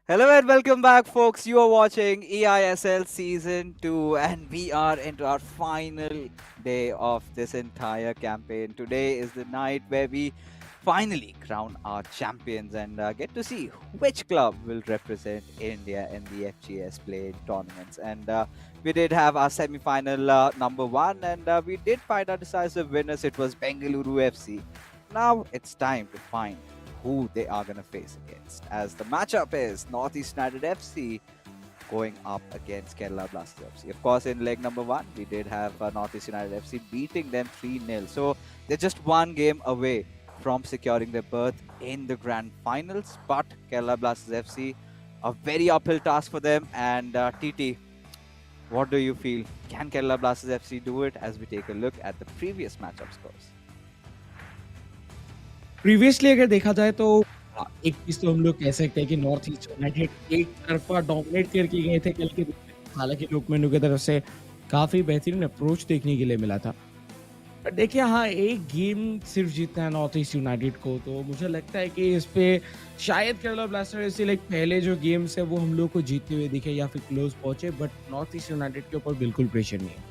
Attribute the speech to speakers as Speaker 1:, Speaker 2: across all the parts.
Speaker 1: Hello and welcome back, folks. You are watching eISL Season 2, and we are into our final day of this entire campaign. Today is the night where we finally crown our champions and get to see which club will represent India in the FGS play tournaments. And we did have our semi final number one, and we did find our decisive winners. It was Bengaluru FC. Now it's time to find who they are going to face against, as the matchup is Northeast United FC going up against Kerala Blasters FC. Of course, in leg number one, we did have Northeast United FC beating them 3-0. So they're just one game away from securing their berth in the grand finals. But Kerala Blasters FC, a very uphill task for them. And TT, what do you feel? Can Kerala Blasters FC do it, as we take a look at the previous matchup scores?
Speaker 2: Previously अगर देखा जाए तो एक चीज़ तो हम लोग कह सकते हैं कि नॉर्थ ईस्ट यूनाइटेड एक तरफा डोमिनेट करके गए थे कल के दिन में। हालाँकि लुकमेनू की तरफ से काफ़ी बेहतरीन अप्रोच देखने के लिए मिला था। बट देखिए हाँ, एक गेम सिर्फ जीतना है नॉर्थ ईस्ट यूनाइटेड को, तो मुझे लगता है कि इस पे शायद केरला ब्लास्टर्स से लाइक पहले जो गेम्स है वो हम लोग को जीतते हुए दिखे या फिर क्लोज पहुंचे, बट नॉर्थ ईस्ट यूनाइटेड के ऊपर बिल्कुल प्रेशर नहीं है।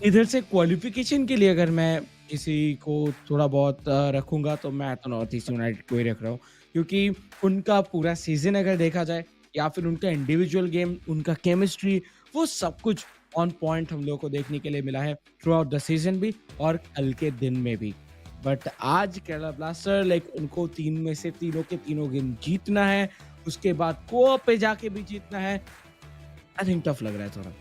Speaker 2: इधर से क्वालिफिकेशन के लिए अगर मैं किसी को थोड़ा बहुत रखूँगा तो मैं तो नॉर्थ ईस्ट यूनाइटेड को ही रख रहा हूँ। क्योंकि उनका पूरा सीज़न अगर देखा जाए या फिर उनका इंडिविजुअल गेम, उनका केमिस्ट्री, वो सब कुछ ऑन पॉइंट हम लोगों को देखने के लिए मिला है थ्रू आउट द सीज़न भी और कल के दिन में भी। बट आज केरला ब्लास्टर लाइक उनको 3 में से तीनों के तीनों गेम जीतना है, उसके बाद कोऑप पे जाके भी जीतना है। आई थिंक टफ लग रहा है थोड़ा।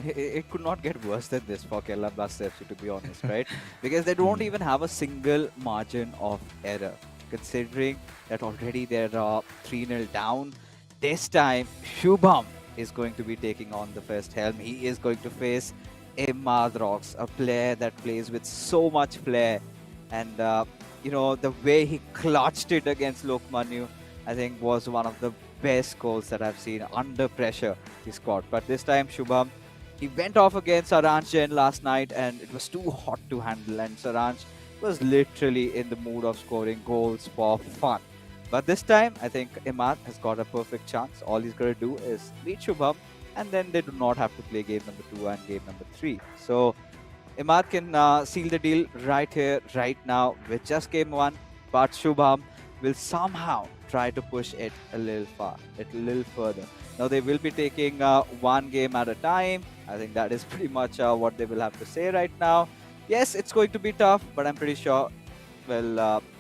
Speaker 1: It could not get worse than this for Kerala Blasters FC, to be honest, right? Because they don't even have a single margin of error, considering that already they're 3-0 down. This time, Shubham is going to be taking on the first helm. He is going to face Imad Rocks, a player that plays with so much flair. And, the way he clutched it against Lokmanu, I think, was one of the best goals that I've seen under pressure he scored. But this time, Shubham, he went off against Saranj Jain last night, and it was too hot to handle. And Saranj was literally in the mood of scoring goals for fun. But this time, I think Imad has got a perfect chance. All he's going to do is beat Shubham, and then they do not have to play game number 2 and game number 3. So Imad can seal the deal right here, right now, with just game 1. But Shubham will somehow try to push it a little further. Now they will be taking one game at a time. I think that is pretty much what they will have to say right now. Yes, it's going to be tough, but I'm pretty sure,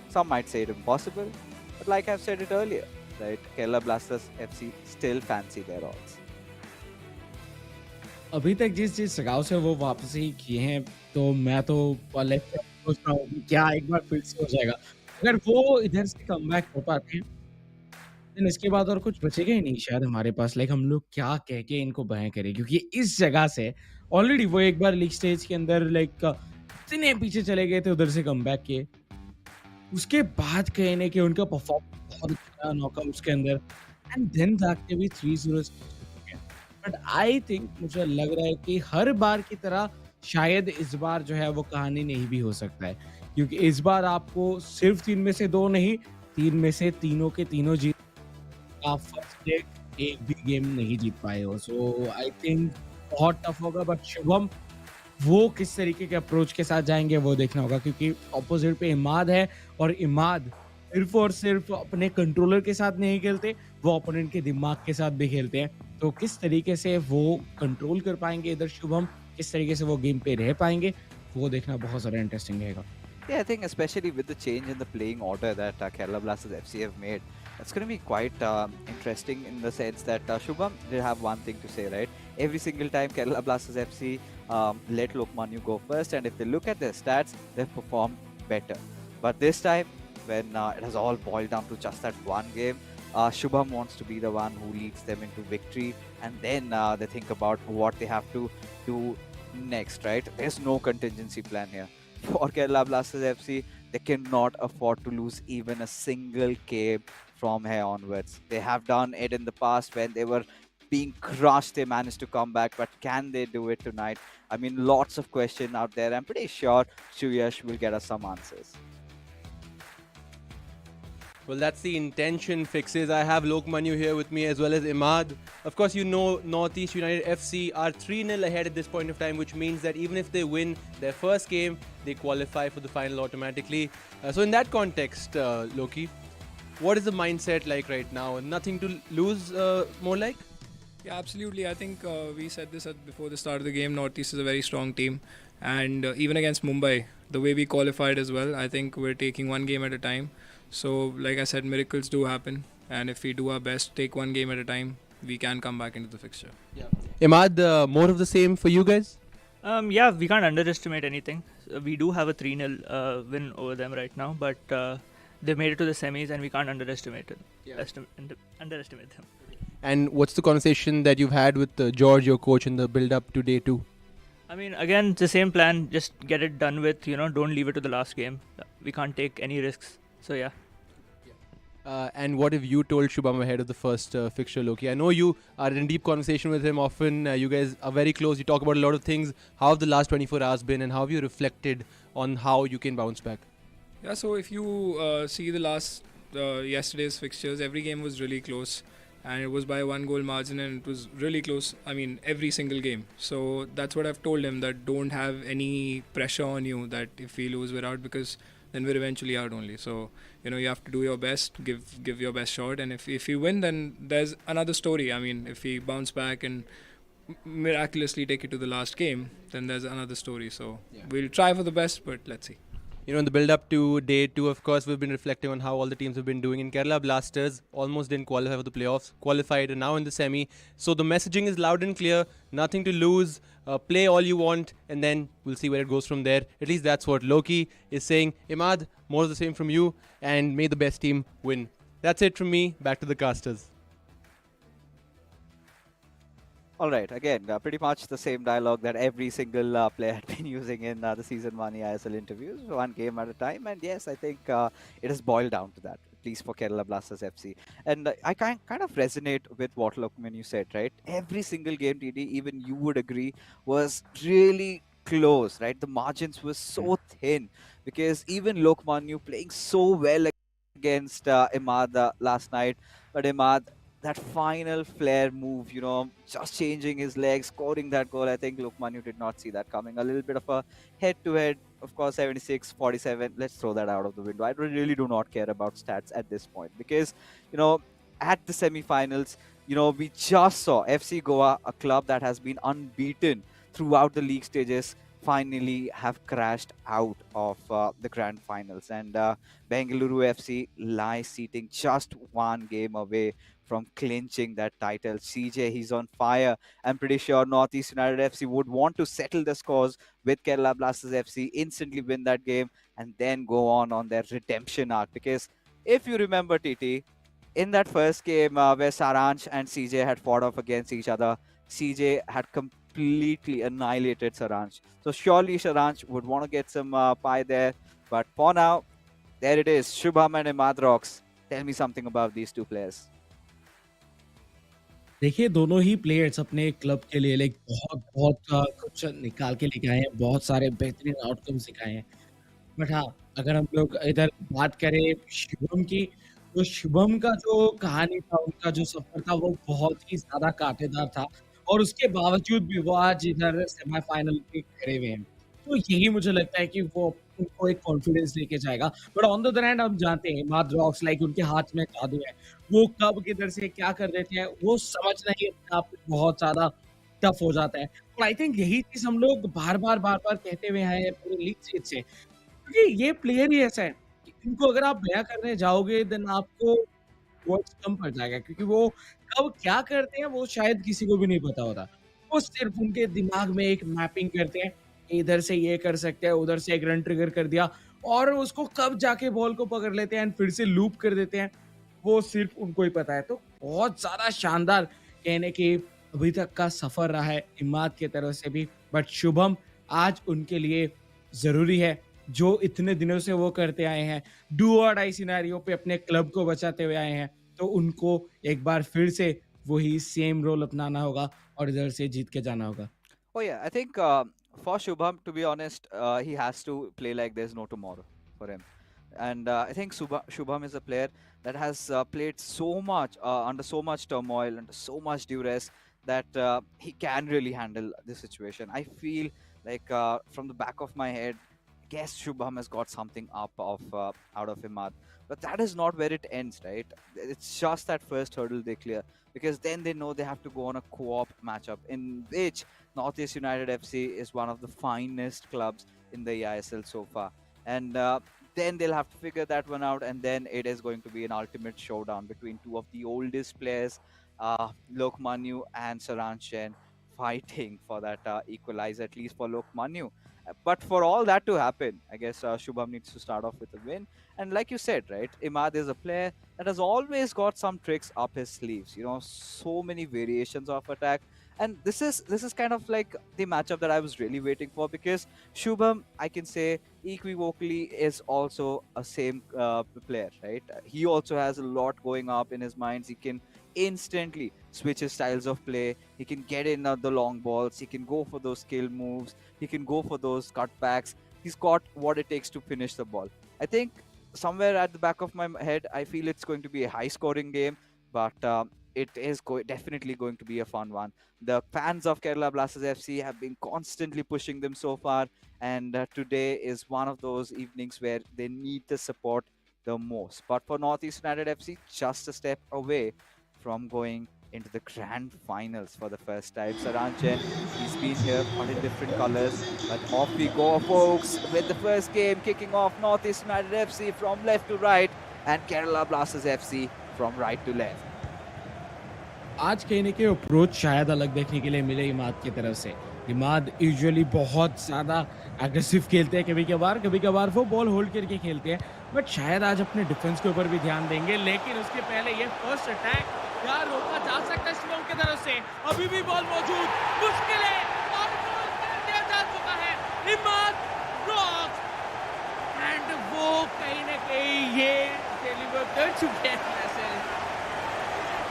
Speaker 1: some might say it impossible. But like I've said it earlier, right, Kerala Blasters FC still fancy their odds.
Speaker 2: अभी तक जिस जगह से वो वापसी किए हैं, तो मैं तो लाइक सोच रहा हूँ कि क्या एक बार फिर से हो जाएगा। अगर वो इधर से कमबैक हो पाते हैं, देन इसके बाद और कुछ बचेगा ही नहीं शायद हमारे पास। लाइक हम लोग क्या कह के इनको बयाँ करें, क्योंकि इस जगह से ऑलरेडी वो एक बार लीग स्टेज के अंदर लाइक इतने पीछे चले गए थे, उधर से कमबैक किए। उसके बाद कहीं न कहीं उनका परफॉर्मेंस बहुत अच्छा नॉकआउट्स के अंदर एंड देन जाके भी 3-0 से जीत गए। बट आई थिंक मुझे लग रहा है कि हर बार की तरह शायद इस बार जो है वो कहानी नहीं भी हो सकता है। क्योंकि इस बार आपको सिर्फ 3 में से 2 नहीं, 3 में से तीनों के तीनों जीत आप फर्स्ट लेग एक भी गेम नहीं जीत पाए हो। सो आई थिंक बहुत टफ होगा, बट शुभम वो किस तरीके के अप्रोच के साथ जाएँगे वो देखना होगा, क्योंकि अपोज़िट पे इमाद है और इमाद सिर्फ़ और सिर्फ़ अपने कंट्रोलर के साथ नहीं खेलते, वो ओपोनेंट के दिमाग के साथ भी खेलते हैं। तो किस तरीके से वो कंट्रोल कर पाएँगे इधर शुभम, किस तरीके से वो गेम पे रह पाएँगे, वो देखना बहुत ज़्यादा इंटरेस्टिंग रहेगा।
Speaker 1: Yeah, I think especially with the change in the playing order that Kerala Blasters FC have made, it's going to be quite interesting in the sense that Shubham did have one thing to say, right? Every single time Kerala Blasters FC let Lokmanu go first, and if they look at their stats, they've performed better. But this time, when it has all boiled down to just that one game, Shubham wants to be the one who leads them into victory, and then they think about what they have to do next, right? There's no contingency plan here for Kerala Blasters FC. They cannot afford to lose even a single game from here onwards. They have done it in the past when they were being crushed. They managed to come back, but can they do it tonight? I mean, lots of questions out there. I'm pretty sure Shuyash will get us some answers.
Speaker 3: Well, that's the intention fixes. I have Lok Manu here with me as well as Imad. Of course, you know Northeast United FC are 3-0 ahead at this point of time, which means that even if they win their first game, they qualify for the final automatically. So in that context, Loki, what is the mindset like right now? Nothing to lose, more like?
Speaker 4: Yeah, absolutely. I think we said this before the start of the game. Northeast is a very strong team, and even against Mumbai, the way we qualified as well, I think we're taking one game at a time. So, like I said, miracles do happen, and if we do our best, take one game at a time, we can come back into the fixture.
Speaker 3: Imad, more of the same for you guys?
Speaker 5: Yeah, we can't underestimate anything. We do have a 3-0 win over them right now, but they made it to the semis, and we can't underestimate it. Underestimate them.
Speaker 3: And what's the conversation that you've had with George, your coach, in the build-up to day 2?
Speaker 5: I mean, again, it's the same plan. Just get it done with. Don't leave it to the last game. We can't take any risks. So yeah.
Speaker 3: And what have you told Shubham ahead of the first fixture, Loki? I know you are in deep conversation with him often. You guys are very close. You talk about a lot of things. How have the last 24 hours been, and how have you reflected on how you can bounce back?
Speaker 4: Yeah, so if you see the last yesterday's fixtures, every game was really close, and it was by 1 goal margin, and it was really close. I mean, every single game. So that's what I've told him, that don't have any pressure on you that if we lose, we're out, because then we're eventually out only. So you have to do your best, give your best shot, and if you win, then there's another story. I mean, if we bounce back and miraculously take it to the last game, then there's another story. So we'll try for the best, but let's see.
Speaker 3: In the build-up to day 2, of course, we've been reflecting on how all the teams have been doing. In Kerala Blasters, almost didn't qualify for the playoffs, qualified and now in the semi. So the messaging is loud and clear, nothing to lose, play all you want, and then we'll see where it goes from there. At least that's what Loki is saying. Imad, more of the same from you, and may the best team win. That's it from me, back to the casters.
Speaker 1: All right, again, pretty much the same dialogue that every single player had been using in the season 1 eISL interviews, one game at a time. And yes, I think it has boiled down to that, at least for Kerala Blasters FC. And I kind of resonate with what Lokman you said, right? Every single game, TD, even you would agree, was really close, right? The margins were so thin, because even Lokman, you playing so well against Imad last night, but Imad, that final flare move, just changing his legs, scoring that goal. I think Lukmanu did not see that coming. A little bit of a head-to-head, of course, 76-47. Let's throw that out of the window. I really do not care about stats at this point, because, at the semi-finals, we just saw FC Goa, a club that has been unbeaten throughout the league stages, finally have crashed out of the grand finals. And Bengaluru FC lies seating just one game away from clinching that title. CJ, he's on fire. I'm pretty sure Northeast United FC would want to settle the scores with Kerala Blasters FC, instantly win that game, and then go on their redemption arc. Because if you remember, TT, in that first game where Saransh and CJ had fought off against each other, CJ had completely annihilated Saransh. So surely Saransh would want to get some pie there. But for now, there it is. Shubham and Imad Rocks. Tell me something about these two players.
Speaker 2: देखिए दोनों ही players अपने club के लिए like बहुत बहुत कुछ निकाल के लेके आए हैं, बहुत सारे बेहतरीन आउटकम्स दिखाए हैं। बट हाँ, अगर हम लोग इधर बात करें शुभम की, तो शुभम का जो कहानी था, उनका जो सफर था, वो बहुत ही ज़्यादा कांटेदार था, और उसके बावजूद भी वो आज इधर सेमीफाइनल पे खड़े हुए हैं। तो यही मुझे लगता है कि वो उनको एक कॉन्फिडेंस लेके जाएगा। But on the other hand हम जानते हैं इमाद रॉक्स लाइक उनके हाथ में जादू है। वो कब किधर से क्या कर देते हैं, वो समझना ही अपने आप में बहुत ज़्यादा टफ हो जाता है। और आई थिंक यही चीज़ हम लोग बार-बार कहते हुए आए हैं पूरे लीग स्टेज से। क्योंकि ये प्लेयर ही ऐसा है कि इनको अगर आप बयाँ करने जाओगे देन आपको वर्ड्स कम पड़ जाएगा, क्योंकि वो कब क्या करते हैं वो शायद किसी को भी नहीं पता होता। वो सिर्फ़ उनके दिमाग में एक मैपिंग करते हैं, इधर से ये कर सकते हैं, उधर से एक रन ट्रिगर कर दिया, और उसको कब जाके बॉल को पकड़ लेते हैं एंड फिर से लूप कर देते हैं, वो सिर्फ़ उनको ही पता है। तो बहुत ज़्यादा शानदार कहने की अभी तक का सफ़र रहा है इमाद की तरफ से भी, बट शुभम आज उनके लिए ज़रूरी है, जो इतने दिनों से वो करते आए हैं, डू और डाई सिनेरियो पे अपने क्लब को बचाते हुए आए हैं, तो उनको एक बार फिर से वही सेम रोल अपनाना होगा और इधर से जीत के जाना होगा।
Speaker 1: Oh yeah, I think for Shubham, to be honest, he has to play like there's no tomorrow for him. And I think Shubham is a player that has played so much under so much turmoil, under so much duress, that he can really handle the situation. I feel like from the back of my head, I guess Shubham has got something up of out of Imad. But that is not where it ends, right? It's just that first hurdle they clear, because then they know they have to go on a co-op matchup in which Northeast United FC is one of the finest clubs in the eISL so far. And then they'll have to figure that one out, and then it is going to be an ultimate showdown between two of the oldest players, Lokmanu and Saranchen, fighting for that equalizer, at least for Lokmanu. But for all that to happen, I guess Shubham needs to start off with a win. And like you said, right, Imad is a player that has always got some tricks up his sleeves. You know, so many variations of attack. And this is kind of like the matchup that I was really waiting for, because Shubham, I can say, equivocally is also a same player, right? He also has a lot going up in his mind. He can instantly switch his styles of play. He can get in the long balls. He can go for those skill moves. He can go for those cutbacks. He's got what it takes to finish the ball. I think somewhere at the back of my head, I feel it's going to be a high-scoring game, but it is definitely going to be a fun one. The fans of Kerala Blasters FC have been constantly pushing them so far, and today is one of those evenings where they need the support the most. But for Northeast United FC, just a step away from going into the grand finals for the first time. Saranchen, he's been here, but in different colors. But off we go, folks, with the first game kicking off. Northeast United FC from left to right, and Kerala Blasters FC from right to left.
Speaker 2: आज कहने के approach शायद अलग देखने के लिए मिले इमाद की तरफ से। इमाद यूजुअली बहुत ज़्यादा एग्रेसिव खेलते हैं, कभी-कभार वो बॉल होल्ड करके खेलते हैं, बट शायद आज अपने डिफेंस के ऊपर भी ध्यान देंगे। लेकिन उसके पहले ये फर्स्ट अटैक क्या रोका जा सकता है शिवम की तरफ से? अभी भी बॉल मौजूद, मुश्किल है और गोल कर दिया जा चुका है। इमाद रॉक एंड वो कहीं न कहीं ये डिलीवर कर चुके हैं मैसेज।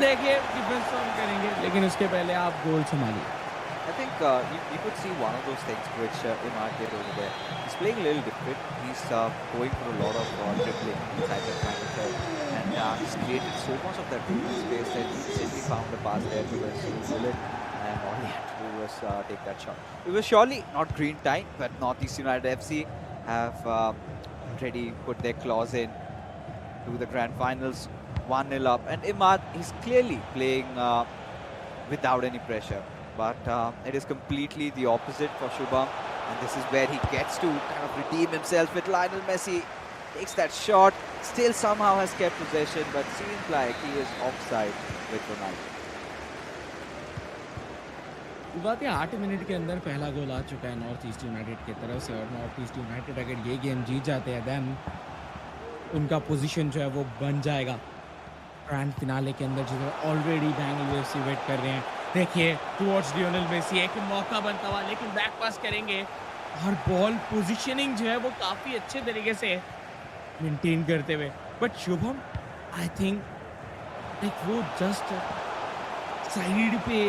Speaker 2: देखिए डिफेंस तो हम करेंगे, लेकिन उसके पहले आप गोल संभालिए।
Speaker 1: I think you could see one of those things which Imad did over there. He's playing a little different. He's going for a lot of dribbling inside the final third. And he's created so much of that dribbling space that he simply found the pass there to Bullet. And all he had to do was take that shot. It was surely not green time, but Northeast United FC have already put their claws in to the grand finals, 1-0 up. And Imad, he's clearly playing without any pressure. But it is completely the opposite for Shubham, and this is where he gets to kind of redeem himself with Lionel Messi. Takes that shot, still somehow has kept possession, but seems like he is offside with Ronaldo.
Speaker 2: बात है 8 minute के अंदर पहला गोल आ चुका है north East United की तरफ से, और नॉर्थ ईस्ट यूनाइटेड अगर ये गेम जीत जाते हैं देन उनका पोजीशन जो है वो बन जाएगा ग्रैंड फिनाले के अंदर, जिधर ऑलरेडी बैंगलोर एफसी वेट कर रहे हैं। देखिए टुवर्ड्स लियोनेल मेसी, एक मौका बनता हुआ, लेकिन बैक पास करेंगे और बॉल पोजीशनिंग जो है वो काफ़ी अच्छे तरीके से मेंटेन करते हुए, but Shubham I think like वो जस्ट साइड पे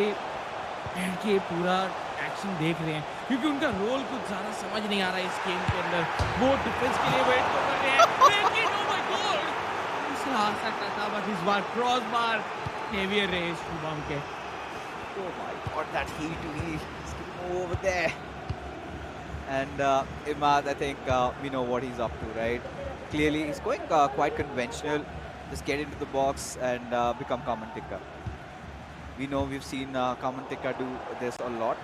Speaker 2: बैठ के पूरा एक्शन देख रहे हैं, क्योंकि उनका रोल कुछ ज़्यादा समझ नहीं आ रहा है इस गेम के अंदर। वो डिफेंस के लिए वेट तो कर रहे हैं, लेकिन oh my God! दूसरा आ सकता था, बट इस बार क्रॉस बार हेवियर रहे शुभम के।
Speaker 1: Oh my God, that heel to heel. He's getting over there. And Imad, I think we know what he's up to, right? Clearly, he's going quite conventional. Just get into the box and become common ticker. We know we've seen common ticker do this a lot.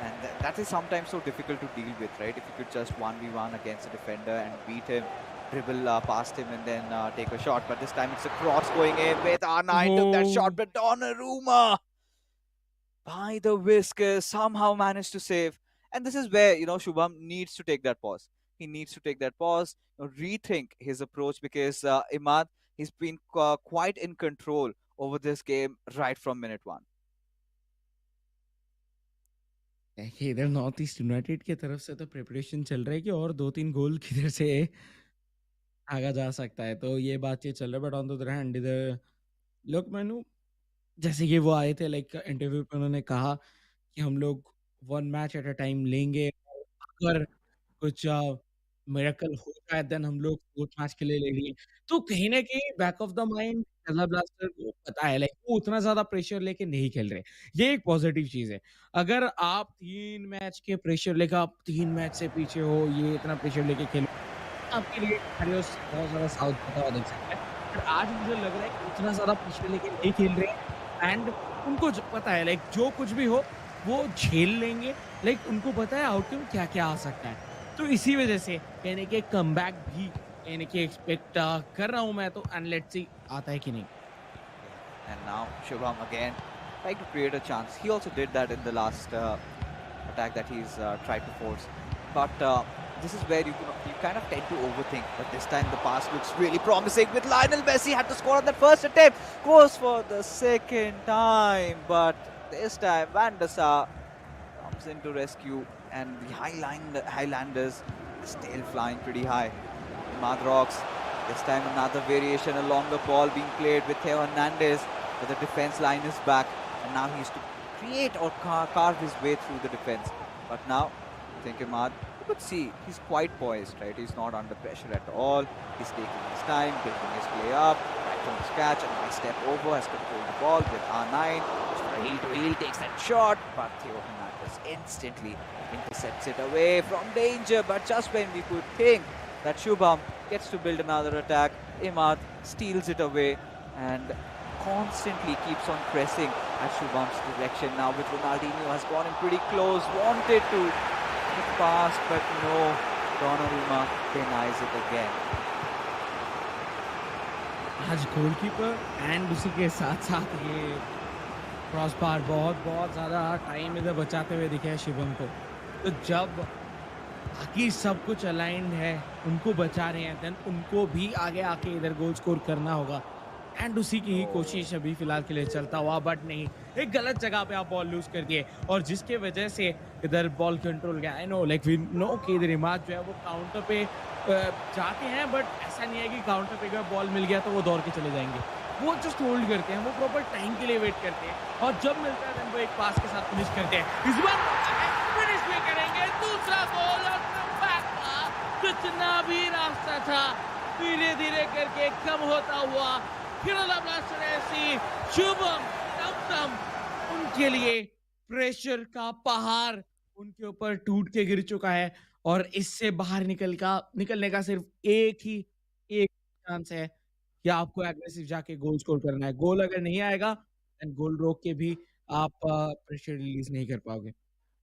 Speaker 1: And that is sometimes so difficult to deal with, right? If you could just 1v1 against a defender and beat him, dribble past him and then take a shot. But this time it's a cross going in with R9, took that shot, but Donnarumma by the whiskers somehow managed to save. And this is where, you know, Shubham needs to take that pause. He needs to take that pause, you know, rethink his approach, because Imad, he's been quite in control over this game right from minute one.
Speaker 2: देखिए इधर north East United की तरफ से तो preparation चल रहा है कि और 2-3 गोल किधर से आगा जा सकता है, तो ये बातचीत चल रहा है। But on the other hand इधर लोग मैनू जैसे कि वो आए थे लाइक इंटरव्यू पे उन्होंने कहा कि हम लोग one match at a time लेंगे, और अगर कुछ मिरेकल हो चुका है, देन हम लोग फोर्थ मैच के लिए ले लिए। तो कहीं न कहीं back of the mind Kerala blaster को पता है लाइक वो उतना ज़्यादा प्रेशर लेके नहीं खेल रहे। ये एक पॉजिटिव चीज़ है। अगर आप 3 मैच के प्रेशर लेकर आप 3 मैच से पीछे हो, ये इतना प्रेशर लेके खेलो, आपके लिए सिनेरियोस बहुत ज़्यादा साउथ होता हुआ दिख सकता है। बट आज मुझे लग रहा है कि उतना ज़्यादा प्रेशर लेके नहीं खेल रहे हैं एंड उनको पता है लाइक जो कुछ भी हो, वो झेल लेंगे। लाइक उनको पता है आउटकम क्या-क्या आ सकता है। तो इसी वजह से कहीं न कहीं कमबैक भी कहीं न कहीं एक्सपेक्ट कर रहा हूँ मैं तो एंड लेट्स सी आता है कि नहीं।
Speaker 1: And now Shubham again trying to create a chance. He also did that in the last attack that he's tried to force. But this is where you kind of tend to overthink. But this time the pass looks really promising with Lionel Messi had to score on that first attempt. Goes for the second time. But this time Van der Sar comes in to rescue. And the Highlanders still flying pretty high. Imad rocks. This time another variation, a longer ball being played with Theo Hernandez, but the defense line is back, and now he has to create or carve his way through the defense. But now, I think Imad, you could see he's quite poised, right? He's not under pressure at all. He's taking his time, building his play up, right from scratch, and nice step over, has controlled the ball with R9, heel to heel, takes that shot, but Theo Hernandez instantly intercepts it away from danger. But just when we could think that Shubham gets to build another attack, Imad steals it away and constantly keeps on pressing at Shubham's direction. Now with Ronaldinho has gone in pretty close, wanted to hit past, but no, Donnarumma denies it again.
Speaker 2: आज goalkeeper and उसी के साथ-साथ ये cross bar बहुत ज़्यादा time इधर बचाते हुए दिखे हैं शिवम को। तो जब बाकी सब कुछ अलाइंड है, उनको बचा रहे हैं, देन उनको भी आगे आके इधर गोल स्कोर करना होगा एंड उसी की ही कोशिश अभी फिलहाल के लिए चलता हुआ, बट नहीं, एक गलत जगह पे आप बॉल लूज कर दिए और जिसके वजह से इधर बॉल कंट्रोल गया। I know like we know कि इधर इमाद जो है वो काउंटर पे जाते हैं, बट ऐसा नहीं है कि काउंटर पे अगर बॉल मिल गया तो वो दौड़ के चले जाएंगे। वो जस्ट होल्ड करते हैं, वो प्रॉपर टाइम के लिए वेट करते हैं और जब मिलता है वो एक पास के साथ फिनिश करते हैं। इस बार फिनिश भी करेंगे, दूसरा गोल और कमबैक का कितना भी रास्ता था धीरे-धीरे करके कम होता हुआ केरला ब्लास्टर ऐसी शुभम टम उनके लिए प्रेशर का पहाड़ उनके ऊपर टूट के गिर चुका है और इससे बाहर निकलने का सिर्फ एक चांस है कि आपको एग्रेसिव जाके गोल स्कोर करना है। गोल अगर नहीं आएगा देन गोल रोक के भी आप प्रेशर रिलीज नहीं कर पाओगे।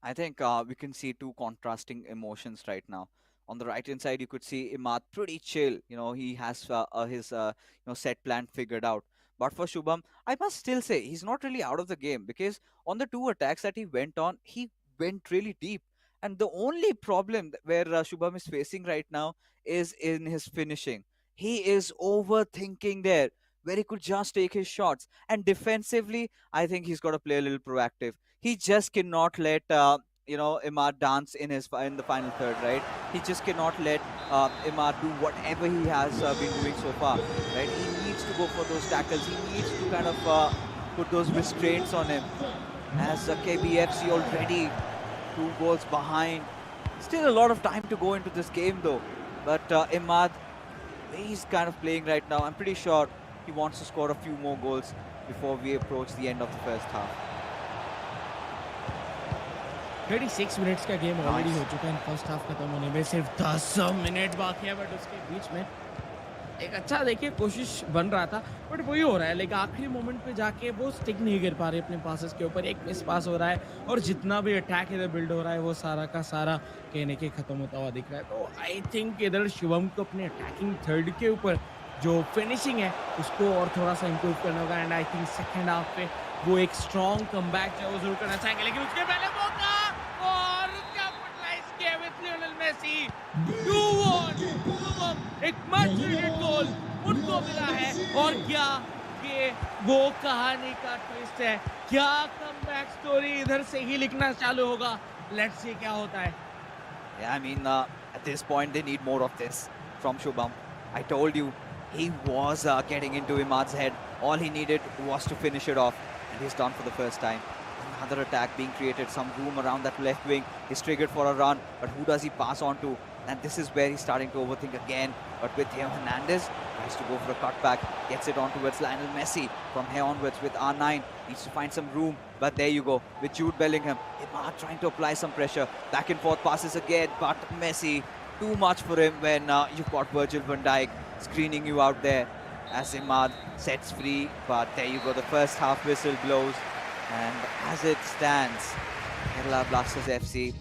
Speaker 1: I think we can see two contrasting emotions right now. On the right hand side, you could see Imad pretty chill. You know, he has his set plan figured out. But for Shubham, I must still say he's not really out of the game because on the two attacks that he went on, he went really deep. And the only problem where Shubham is facing right now is in his finishing. He is overthinking there, where he could just take his shots. And defensively, I think he's got to play a little proactive. He just cannot let Imad dance in the final third, right? He just cannot let Imad do whatever he has been doing so far, right? He needs to go for those tackles. He needs to kind of put those restraints on him. As KBFC already 2 goals behind. Still a lot of time to go into this game though. But Imad, he's kind of playing right now. I'm pretty sure he wants to score a few more goals before we approach the end of the first half.
Speaker 2: 36 minutes का game already हो चुका है। First half खत्म होने में सिर्फ 10 minute बाकी है, बट उसके बीच में एक अच्छा देखिए कोशिश बन रहा था, बट वही हो रहा है लाइक आखिरी मोमेंट पे जाके वो स्टिक नहीं कर पा रहे अपने पासेस के ऊपर। एक मिस पास हो रहा है और जितना भी अटैक इधर बिल्ड हो रहा है वो सारा का सारा कहने के खत्म होता हुआ दिख रहा है। तो आई थिंक इधर शिवम को अपने अटैकिंग थर्ड के ऊपर जो फिनिशिंग है उसको और थोड़ा सा इम्प्रूव करना होगा and I think second half पे वो एक स्ट्रॉन्ग कमबैक जो है वो जरूर करना चाहेंगे, लेकिन उसके पहले मौका और कैपिटलाइज किया विद लियोनेल मेसी 2-1। एक मच नीडेड गोल उनको मिला है और क्या ये वो कहानी का ट्विस्ट है, क्या कमबैक स्टोरी इधर से ही लिखना चालू होगा। लेट्स सी क्या होता है।
Speaker 1: Yeah, I mean, at this point they need more of this from Shubham. I told you, he was getting into Imad's head. All he needed was to finish it off, and he's done for the first time. Another attack being created, some room around that left wing. He's triggered for a run, but who does he pass on to? And this is where he's starting to overthink again. But with Theo Hernandez, tries to go for a cutback, gets it on towards Lionel Messi. From here onwards with R9, needs to find some room. But there you go, with Jude Bellingham. Imad trying to apply some pressure. Back and forth passes again, but Messi, too much for him when you've got Virgil van Dijk screening you out there. As Imad sets free, but there you go, the first half whistle blows. And as it stands, Kerala Blasters FC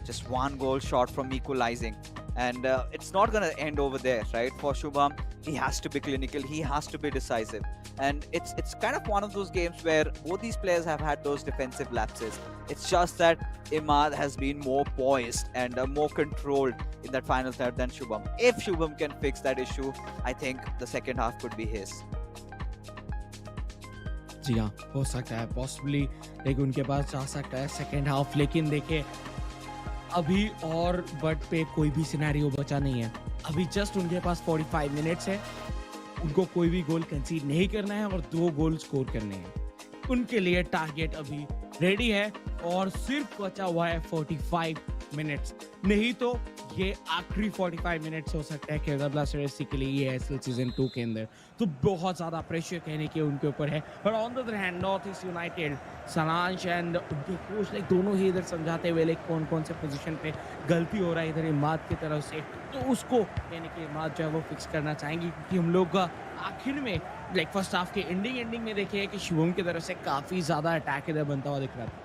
Speaker 1: just one goal short from equalizing. And it's not going to end over there, right? For Shubham, he has to be clinical, he has to be decisive. And it's kind of one of those games where both these players have had those defensive lapses. It's just that Imad has been more poised and more controlled in that final third than Shubham. If Shubham can fix that issue, I think the second half could be his.
Speaker 2: जी हाँ, हो सकता है possibly, लेकिन उनके पास जा सकता है second half. लेकिन देखिए अभी और बट पे कोई भी सिनेरियो बचा नहीं है। अभी जस्ट उनके पास 45 मिनट्स है, उनको कोई भी गोल कंसीड नहीं करना है और 2 गोल स्कोर करने हैं। उनके लिए टारगेट अभी रेडी है और सिर्फ बचा हुआ है 45 मिनट्स। नहीं तो ये आखिरी 45 मिनट्स हो सकता है केरला ब्लास्टर्स के लिए eISL सीजन 2 के अंदर। तो बहुत ज़्यादा प्रेशर कहने के उनके ऊपर है। और on the other hand north East United, सारांश एंड उनके कोच लाइक दोनों ही इधर समझाते हुए लाइक कौन कौन से पोजीशन पे गलती हो रहा है इधर इमाद की तरफ से, तो उसको कहने के इमाद जो है वो फिक्स करना चाहेंगे। क्योंकि हम लोग आखिर में लाइक फर्स्ट हाफ के एंडिंग में देखे कि शुभम की तरफ से काफ़ी ज़्यादा अटैक इधर बनता हुआ दिख रहा था।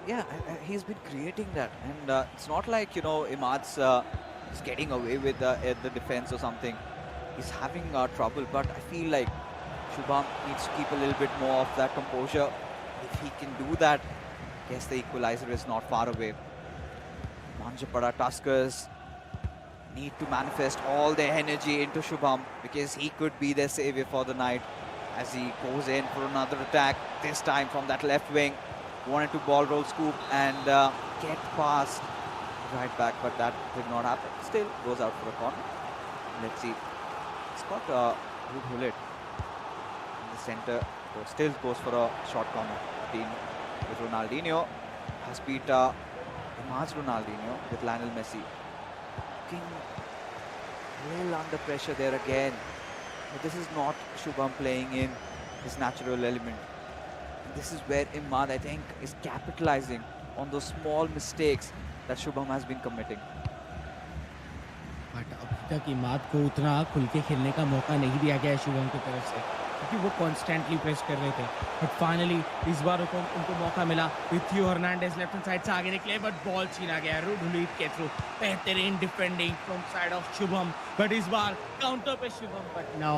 Speaker 1: Yeah, he's been creating that, and it's not like, you know, Imad's is getting away with the defense or something. He's having trouble, but I feel like Shubham needs to keep a little bit more of that composure. If he can do that, I guess the equalizer is not far away. Manjapada Tuskers need to manifest all their energy into Shubham because he could be their savior for the night as he goes in for another attack, this time from that left wing. Wanted to ball roll scoop and get past right back, but that did not happen. Still goes out for a corner. Let's see. It's got good bullet in the center. So still goes for a short corner. Team with Ronaldinho has beat Imad's Ronaldinho with Lionel Messi. Looking well under pressure there again. But this is not Shubham playing in his natural element. This is where Imad, I think, is capitalizing on those small mistakes that Shubham has been committing.
Speaker 2: But अभी तक इमाद को उतना खुल के खेलने का मौका नहीं दिया गया है शुभम की तरफ से, क्योंकि वो कॉन्स्टेंटली प्रेस कर रहे थे। बट फाइनली इस बार उनको मौका मिला। थियो हर्नांडेज लेफ्ट हैंड साइड से आगे निकले, बट बॉल छीना गया रुडुलीत के थ्रू। बेहतरीन defending from side of Shubham, but इस बार काउंटर पे Shubham, but no,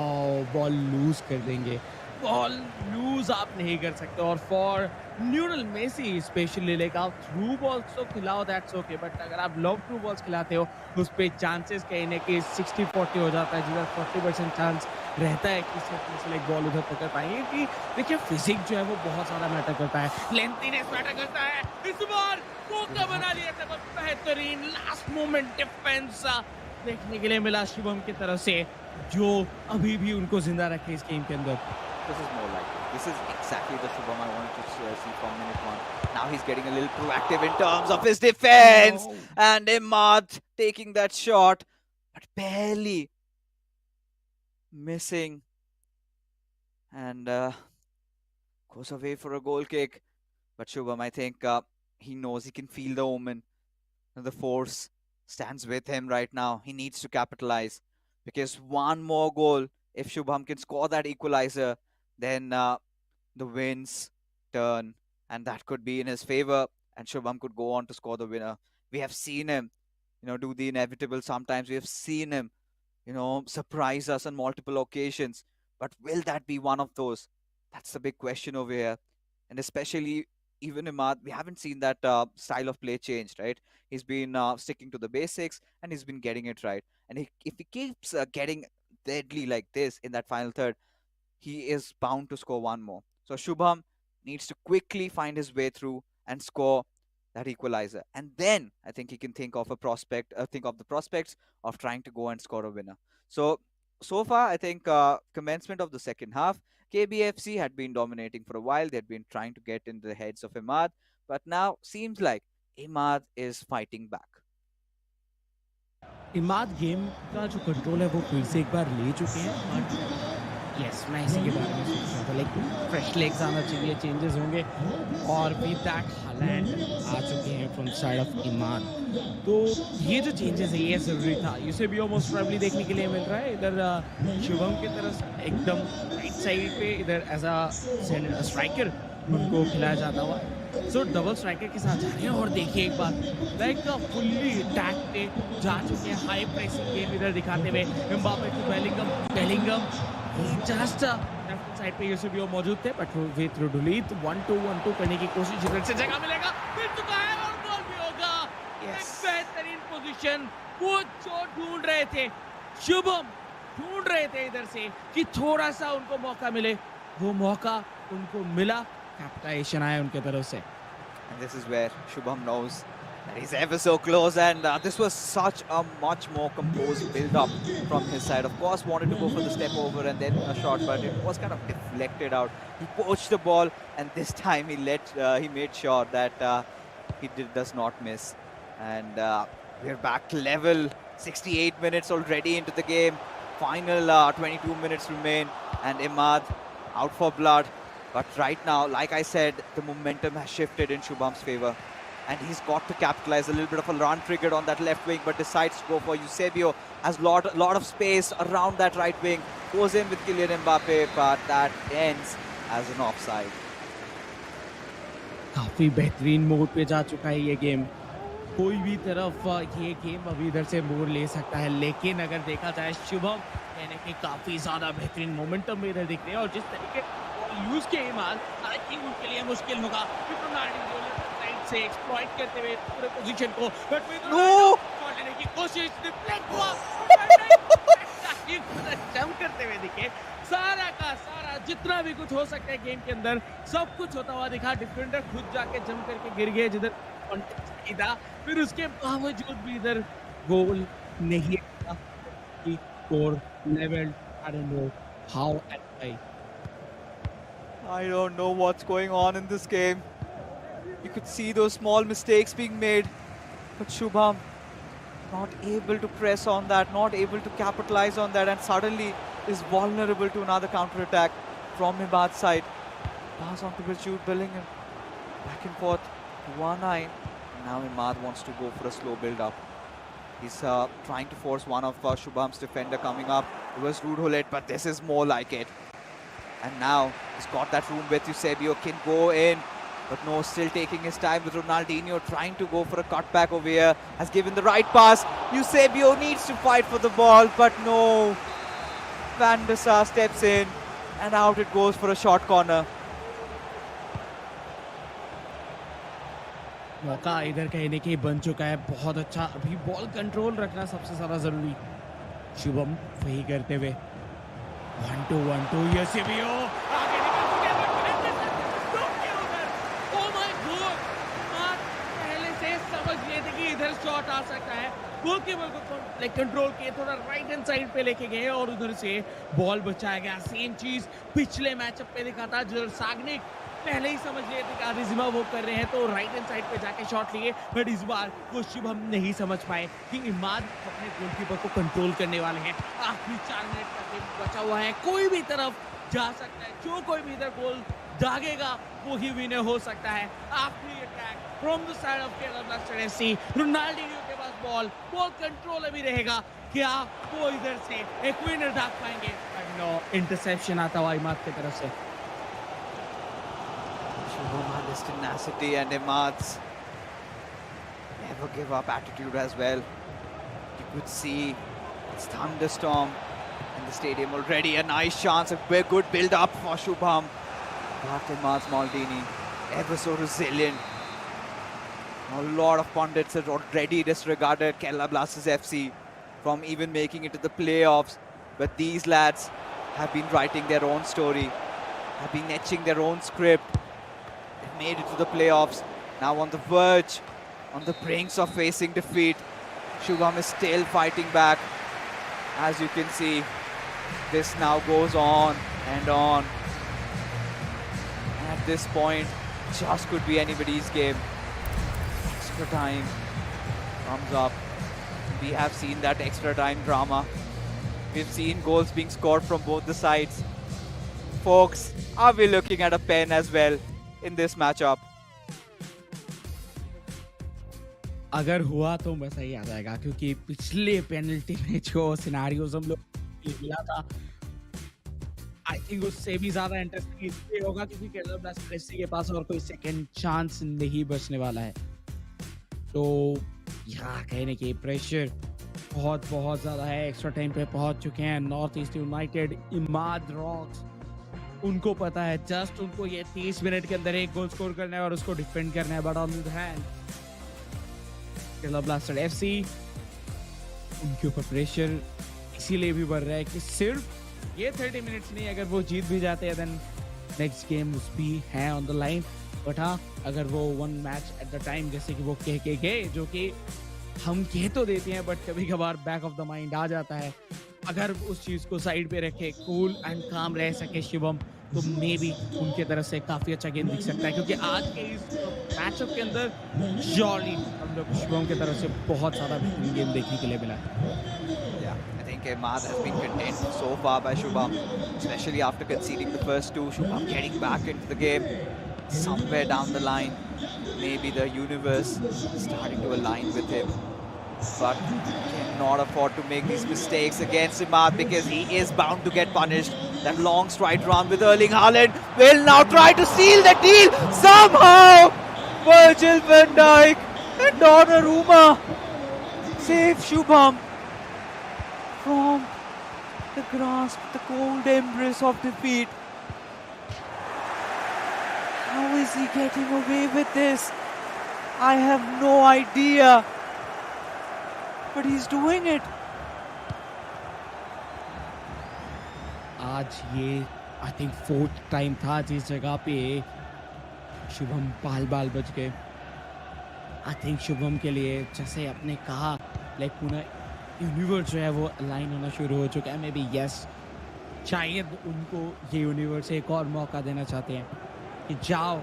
Speaker 2: ball loose कर देंगे। बॉल लूज आप नहीं कर सकते। और फॉर न्यूरल मेसी स्पेशली लाइक आप थ्रू बॉल्स तो खिलाओ, दैट्स ओके, बट अगर आप लॉन्ग थ्रू बॉल्स खिलाते हो उस पे चांसेस कहने के 60-40 हो जाता है, जिधर 40% चांस रहता है कि सिर्फ लाइक बॉल उधर पकड़ पाएंगे। कि देखिए फिजिक्स जो है वो बहुत ज़्यादा मैटर करता है, लेंथीनेस मैटर करता है। इस बार मौका बना लिया था, बेहतरीन लास्ट मोमेंट डिफेंस देखने के लिए मिला शुभम की तरफ से, जो अभी भी उनको जिंदा रखे इस गेम के अंदर।
Speaker 1: This is more like it. This is exactly the Shubham I wanted to see from minute one. Now he's getting a little proactive in terms of his defense.
Speaker 2: Oh.
Speaker 1: And Imad taking that shot, but barely missing. And goes away for a goal kick. But Shubham, I think he knows, he can feel the omen. The force stands with him right now. He needs to capitalize. Because one more goal, if Shubham can score that equalizer, then the winds turn, and that could be in his favor, and Shubham could go on to score the winner. We have seen him, do the inevitable sometimes. We have seen him, surprise us on multiple occasions. But will that be one of those? That's the big question over here. And especially even Imad, we haven't seen that style of play changed, right? He's been sticking to the basics, and he's been getting it right. And if he keeps getting deadly like this in that final third, he is bound to score one more. So Shubham needs to quickly find his way through and score that equalizer. And then I think he can think of the prospects of trying to go and score a winner. So far, I think commencement of the second half KBFC had been dominating for a while. They'd been trying to get into the heads of Imad, but now seems like Imad is fighting back.
Speaker 2: Imad game का जो control है वो फिर से एक बार ले चुके हैं बट यस मैं इसी के बारे में सोच रहा था लाइक फ्रेश लेग्स आना चाहिए चेंजेस होंगे और विद दैट हालैंड आ चुके हैं फ्रॉम साइड ऑफ इमाद तो ये जो चेंजेस है ये ज़रूरी था इसे भी मोस्ट प्रोबेबली देखने के लिए मिल रहा है इधर शुभम की तरफ एकदम राइट साइड पे इधर एज अ स्ट्राइकर उनको खिलाया जाता हुआ सो डबल स्ट्राइकर के साथ जा रहे हैं और देखिए एक बार लाइक फुल्ली अटैक पे जा चुके हैं हाई प्रेसिंग गेम इधर दिखाते हुए Mbappe to Bellingham just left side पे यूसेबियो मौजूद थे बट विद रुडुलीत 1-2 करने की कोशिश इधर से जगह मिलेगा मिल चुका है और गोल भी होगा एक बेहतरीन पोजीशन वो जो ढूंढ रहे थे शुभम ढूंढ रहे थे इधर से कि थोड़ा सा उनको मौका मिले वो मौका उनको मिला कैपिटलाइजेशन आया उनके तरफ से
Speaker 1: And this is where Shubham knows that he's ever so close, and this was such a much more composed build-up from his side. Of course, wanted to go for the step over and then a shot, but it was kind of deflected out. He poached the ball, and this time he made sure that does not miss. And we're back level. 68 minutes already into the game. Final 22 minutes remain, and Imad out for blood. But right now, like I said, the momentum has shifted in Shubham's favor. And he's got to capitalize. A little bit of a run triggered on that left wing, but decides to go for Eusebio. Has lot of space around that right wing. Goes in with Kylian Mbappe, but that ends as an offside.
Speaker 2: काफी बेहतरीन mode पे जा चुका है ये game कोई भी तरफ ये गेम अभी इधर से मोड़ ले सकता है लेकिन अगर देखा जाए शुभम यानी कि काफी ज्यादा बेहतरीन मोमेंटम में इधर दिख रहे हैं और जिस तरीके यूज के इमाल आई थिंक उनके लिए मुश्किल होगा साइड से एक्सप्लॉइट करते हुए पूरे पोजीशन को बट शॉट लेने की कोशिश रिफ्लेक्ट हुआ जंप करते हुए दिखे सारा का सारा जितना भी कुछ हो सकता है गेम के अंदर सब कुछ होता हुआ दिखा डिफेंडर खुद जाके जंप करके गिर गए जिधर कॉन्टेक्स्ट था फिर उसके बावजूद भी इधर गोल नहीं की score level I don't know how and why
Speaker 1: I don't know what's going on in this game. You could see those small mistakes being made, but Shubham not able to press on that, not able to capitalize on that, and suddenly is vulnerable to another counter-attack from Imad's side. Pass on to Jude Bellingham. Back and forth, 1-9. Now Imad wants to go for a slow build-up. He's trying to force one of Shubham's defender coming up. It was Rude Hullet, but this is more like it. And now he's got that room with Eusebio, can go in, but no, still taking his time with Ronaldinho, trying to go for a cutback over here, has given the right pass. Eusebio needs to fight for the ball, but no. Van der Sar steps in, and out it goes for a short corner.
Speaker 2: मौका इधर कहने के बन चुका है बहुत अच्छा अभी बॉल कंट्रोल रखना सबसे ज्यादा जरूरी शुभम वही करते हुए 1-2 Eusebio आगे निकल चुके हैं ओह माय गॉड पहले से समझ लिए थे कि इधर शॉट आ सकता है गोलकीपर को लाइक कंट्रोल किए थोड़ा राइट हैंड साइड पे लेके गए और उधर से बॉल बचाया गया सेम चीज पिछले मैचअप पे दिखा था जो सागनिक पहले ही समझ लिए थे कि आदिजिमा वो कर रहे हैं तो राइट हैंड साइड पे जाके शॉट लिए बट इस बार वो शुभम नहीं समझ पाए कि इमाद अपने गोलकीपर को कंट्रोल करने वाले हैं आखिरी 4 मिनट का गेम बचा हुआ है कोई भी तरफ जा सकता है जो कोई भी इधर गोल दागेगा वो ही विनर हो सकता है आखिरी attack from the side of Kerala blasters FC Ronaldinho के पास बॉल कंट्रोल अभी रहेगा क्या वो इधर से एक विनर दाग पाएंगे नो इंटरसेप्शन आता हुआ इमाद की तरफ से
Speaker 1: Shubham had this tenacity and Imad's never give up attitude as well. You could see it's thunderstorm in the stadium already. A nice chance, a very good build up for Shubham. But Imad's Maldini, ever so resilient. A lot of pundits have already disregarded Kerala Blasters FC from even making it to the playoffs. But these lads have been writing their own story, have been etching their own script. They've made it to the playoffs. Now on the verge, on the brink of facing defeat. Shubham is still fighting back. As you can see, this now goes on and on. at this point just could be anybody's game. Extra time comes up. We have seen that extra time drama. We've seen goals being scored from both the sides. Folks, are we looking at a pen as well in this matchup?
Speaker 2: अगर हुआ तो मजा ही आ जाएगा क्योंकि पिछले penalty में जो scenarios हम लोग को मिला था आई थिंक उससे भी ज्यादा इंटरेस्टिंग इसलिए होगा क्योंकि केरला ब्लास्टर्स एफसी के पास और कोई सेकंड चांस नहीं बचने वाला है तो यहाँ कहने की प्रेशर बहुत बहुत ज्यादा है एक्स्ट्रा टाइम पे पहुंच चुके हैं north East United Imad rocks उनको पता है जस्ट उनको ये 30 मिनट के अंदर एक गोल स्कोर करना है और उसको डिफेंड करना है but on the hand Kerala blasters FC उनके ऊपर प्रेशर इसीलिए भी बढ़ रहा है कि सिर्फ ये 30 मिनट्स नहीं अगर वो जीत भी जाते हैं देन नेक्स्ट गेम भी है ऑन द लाइन बट हाँ अगर वो one match at the time जैसे कि वो कह के गए जो कि हम कह तो देते हैं बट कभी कभार बैक ऑफ द माइंड आ जाता है अगर उस चीज को साइड पे रखे कूल एंड काम रह सके शिवम तो मे बी उनके तरफ से काफी अच्छा गेम दिख सकता है क्योंकि आज के इस मैचअप के अंदर श्योरली हम लोग शिवम की तरफ से बहुत ज्यादा बेहतरीन गेम देखने के लिए मिला
Speaker 1: I think Ahmad has been content so far by Shubham, especially after conceding the first two. Shubham getting back into the game somewhere down the line. Maybe the universe starting to align with him. But cannot afford to make these mistakes against Ahmad because he is bound to get punished. That long stride run with Erling Haaland will now try to seal the deal somehow. Virgil van Dijk and Donnarumma save Shubham from the grasp, the cold embrace of defeat. How is he getting away with this? I have no idea. But he's doing it.
Speaker 2: आज ये I think 4th time था जिस जगह पे शुभम बाल बच गए I think Shubham के लिए जैसे आपने कहा लाइक पूरा यूनिवर्स जो है वो अलाइन होना शुरू हो चुका है मे बी यस शायद उनको ये यूनिवर्स एक और मौका देना चाहते हैं कि जाओ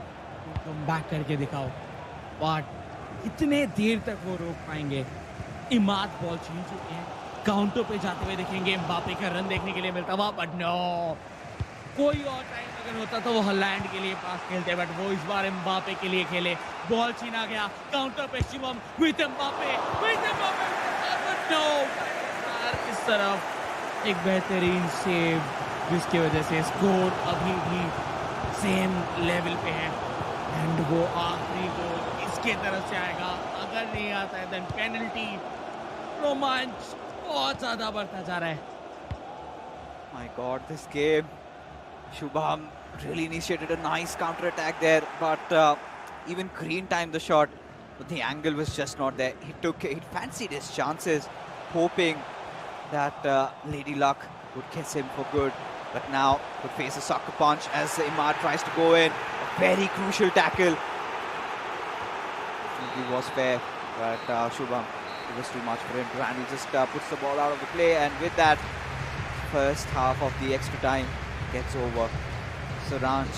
Speaker 2: तुम बैक करके दिखाओ बट कितने देर तक वो रोक पाएंगे इमाद बॉल छीन चुके हैं काउंटर पे जाते हुए देखेंगे एम्बापे का रन देखने के लिए मिलता हुआ बट नो कोई और टाइम अगर होता तो वो हॉलैंड के लिए पास खेलते बट वो इस बार एम्बापे के लिए खेले बॉल छीना गया काउंटर पे Shivam with Mbappe but no इस तरफ एक बेहतरीन सेव जिसकी वजह से स्कोर अभी भी सेम लेवल पे है एंड वो आखिरी गोल इसके तरफ से आएगा अगर नहीं आता है देन पेनल्टी रोमांच बहुत ज्यादा बढ़ता जा रहा है
Speaker 1: My God, this game. Shubham really initiated a nice counter attack there, but even Green timed the shot, but the angle was just not there. He fancied his chances, hoping that Lady Luck would kiss him for good, but now would face a sucker punch as Imad tries to go in. A very crucial tackle. It was fair, but Shubham, it was too much for him. Randy just puts the ball out of the play, and with that, first half of the extra time gets over. Saranj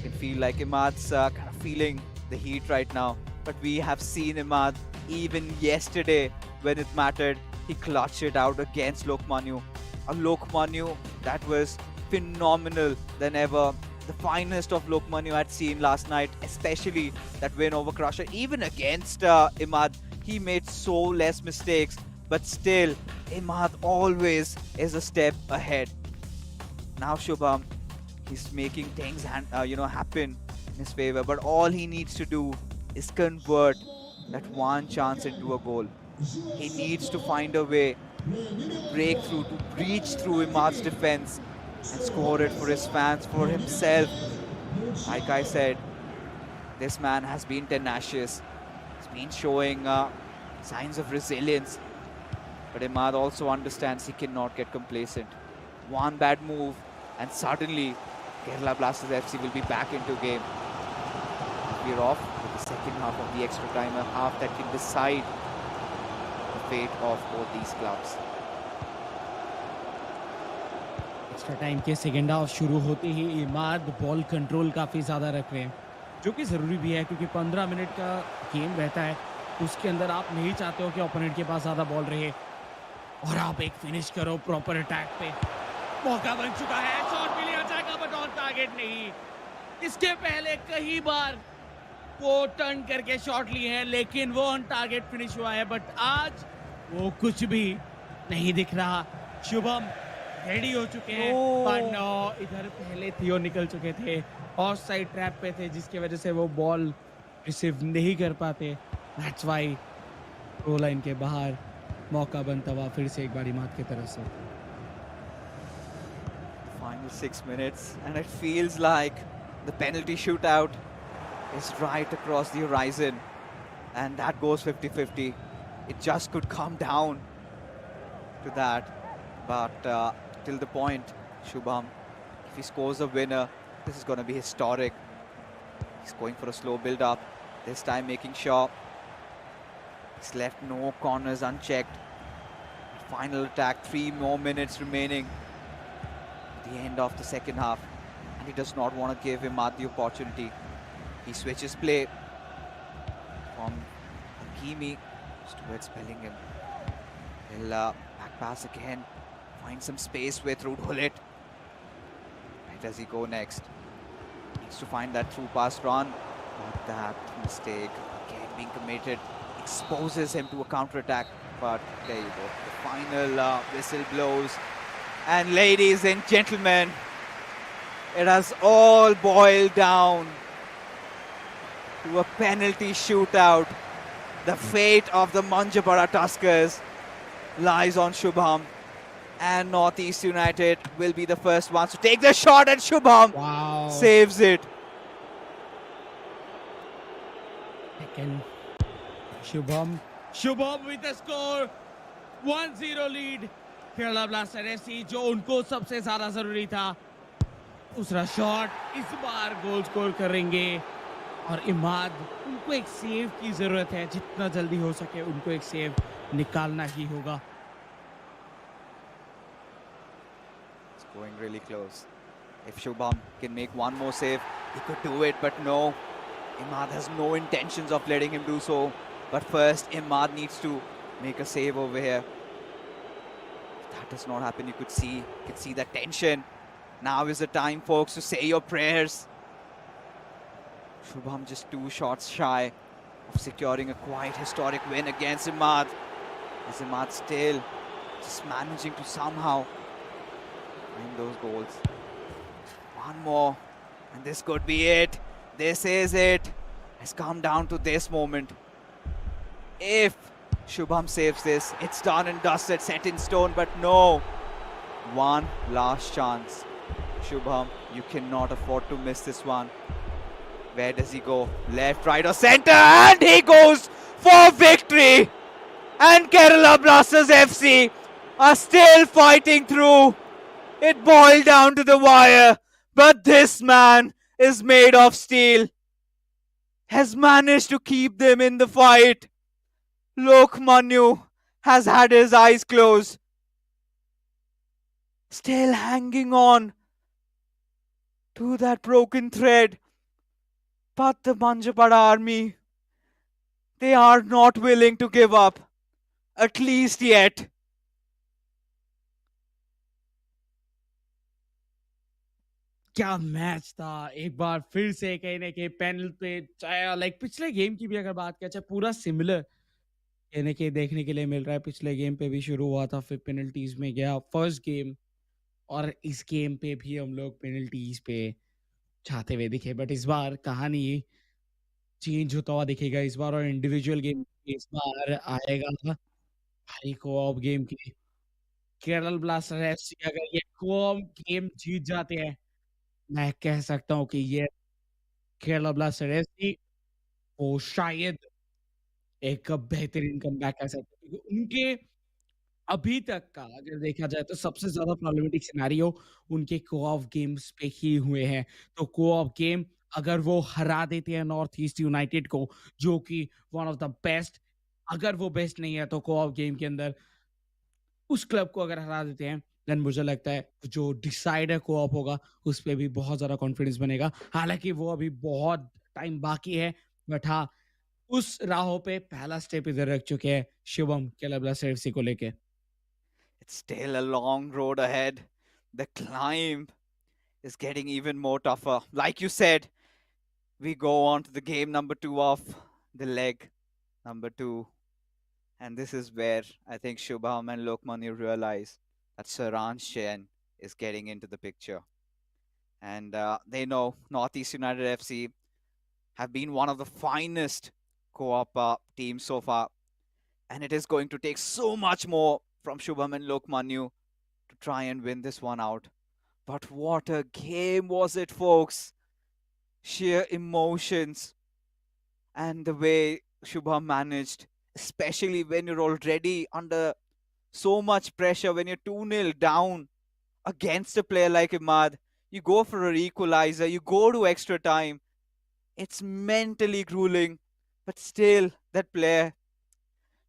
Speaker 1: can feel like Imad's kind of feeling the heat right now, but we have seen Imad even yesterday when it mattered. He clutched it out against Lokmanu. A Lokmanu that was phenomenal than ever. The finest of Lokmanu I'd seen last night, especially that win over Crusher. Even against Imad, he made so less mistakes, but still, Imad always is a step ahead. Now Shubham, he's making things happen in his favor, but all he needs to do is convert that one chance into a goal. He needs to find a way to break through, to breach through Imad's defense and score it for his fans, for himself. Like I said, this man has been tenacious. He's been showing signs of resilience. But Imad also understands he cannot get complacent. One bad move and suddenly Kerala Blasters FC will be back into game. We're off with the second half of the extra time, a half that can decide the fate of both these clubs.
Speaker 2: Extra time के second half शुरू होते ही Imad ball control काफ़ी ज़्यादा रख रहे हैं, जो कि ज़रूरी भी है क्योंकि 15 मिनट का गेम रहता है। उसके अंदर आप नहीं चाहते हो कि ओपोनेंट के पास ज़्यादा बॉल रहे और आप एक फिनिश करो प्रॉपर अटैक पे। मौका बन चुका है, शॉट भी लिया जाएगा बट ऑन टारगेट नहीं। इसके पहले कई बार वो टर्न करके शॉट लिए हैं लेकिन वो ऑन टारगेट फिनिश हुआ है, बट आज वो कुछ भी नहीं दिख रहा। शुभम रेडी हो चुके हैं पर नो, इधर पहले थियो निकल चुके थे, ऑफ साइड ट्रैप पे थे जिसकी वजह से वो बॉल रिसीव नहीं कर पाते। दैट्स व्हाई गोल लाइन के बाहर मौका बनता हुआ फिर से एक बार इमाद की तरफ से।
Speaker 1: Final 6 minutes, and it feels like the penalty shootout is right across the horizon, and that goes 50-50. It just could come down to that, but till the point, Shubham, if he scores a winner, this is going to be historic. He's going for a slow build-up, this time making sure he's left no corners unchecked. Final attack, 3 more minutes remaining at the end of the second half, and he does not want to give Imad the opportunity. He switches play from Hakimi towards Bellingham. He'll back pass again, find some space with Rudhulit. Where does he go next? Needs to find that through pass run, but that mistake again being committed exposes him to a counter attack. But there you go, the final whistle blows, and ladies and gentlemen, it has all boiled down to a penalty shootout. The fate of the Manjapara Tuskers lies on Shubham, and Northeast United will be the first ones to take the shot, and Shubham
Speaker 2: Wow.
Speaker 1: saves it.
Speaker 2: Second. Shubham with the score, 1-0 lead. Kerala Blaster FC जो उनको सबसे ज्यादा जरूरी था। दूसरा shot इस बार goal score करेंगे और इमाद, उनको एक सेव की जरूरत है, जितना जल्दी हो सके उनको एक सेव निकालना ही होगा।
Speaker 1: It's going really close. If Shubham can make one more save, he could do it, but no. Imad has no intentions of letting him do so. But first, Imad needs to make a save over here. If that does not happen, you could see the tension. Now is the time, folks, to say your prayers. Shubham just 2 shots shy of securing a quite historic win against Imad. Is Imad still just managing to somehow find those goals? One more, and this could be it. This is it. It's come down to this moment. If Shubham saves this, it's done and dusted, set in stone, but no. One last chance. Shubham, you cannot afford to miss this one. Where does he go? Left, right, or center? And he goes for victory! And Kerala Blasters FC are still fighting through. It boiled down to the wire, but this man is made of steel. Has managed to keep them in the fight. Lokmanu has had his eyes closed. Still hanging on to that broken thread. But the Manjapada army, they are not willing to give up. At least yet.
Speaker 2: क्या match था, एक बार फिर से कहीं ना कहीं panel पे, चाहे लाइक पिछले गेम की भी अगर बात करें, चाहे पूरा सिमिलर कहीं ना कहीं देखने के लिए मिल रहा है। पिछले गेम पे भी शुरू हुआ था, फिर पेनल्टीज में गया फर्स्ट गेम, और इस गेम पे भी हम लोग पेनल्टीज पे चाहते हुए दिखे, बट इस बार कहानी चेंज होता हुआ दिखेगा इस बार, और इंडिविजुअल गेम इस बार आएगा भाई को-ऑप गेम की। केरल ब्लास्टर एफसी अगर ये को-ऑप गेम जीत जाते हैं, मैं कह सकता हूँ कि ये केरला ब्लास्टर एफसी वो शायद एक बेहतरीन कमबैक कर सकते हैं, क्योंकि उनके अभी तक का अगर देखा जाए तो सबसे ज़्यादा प्रॉब्लमेटिक सिनेरियो उनके को-ऑफ गेम्स पे ही हुए हैं। तो को-ऑफ गेम अगर वो हरा देते हैं नॉर्थ ईस्ट यूनाइटेड को, जो कि वन ऑफ द बेस्ट, अगर वो बेस्ट नहीं है तो को-ऑफ गेम के अंदर उस क्लब को अगर हरा देते हैं, देन मुझे लगता है जो डिसाइडर कोऑप होगा, उस पे भी बहुत ज़्यादा कॉन्फिडेंस बनेगा। हालाँकि वो अभी बहुत टाइम बाकी है, बट हाँ, उस राहों पे पहला स्टेप इधर रख चुके हैं शुभम केलर ब्लास्टर एफसी को लेके।
Speaker 1: It's still a long road ahead. The climb is getting even more tougher. Like you said, we go on to the game number two of the leg number two. And this is where I think Shubham and Lokmanya realize that Saran Shen is getting into the picture. And they know Northeast United FC have been one of the finest co-op teams so far. And it is going to take so much more from Shubham and Lokmanyu to try and win this one out. But what a game was it, folks! Sheer emotions and the way Shubham managed, especially when you're already under so much pressure, when you're 2-0 down against a player like Imad, you go for an equalizer, you go to extra time. It's mentally grueling, but still, that player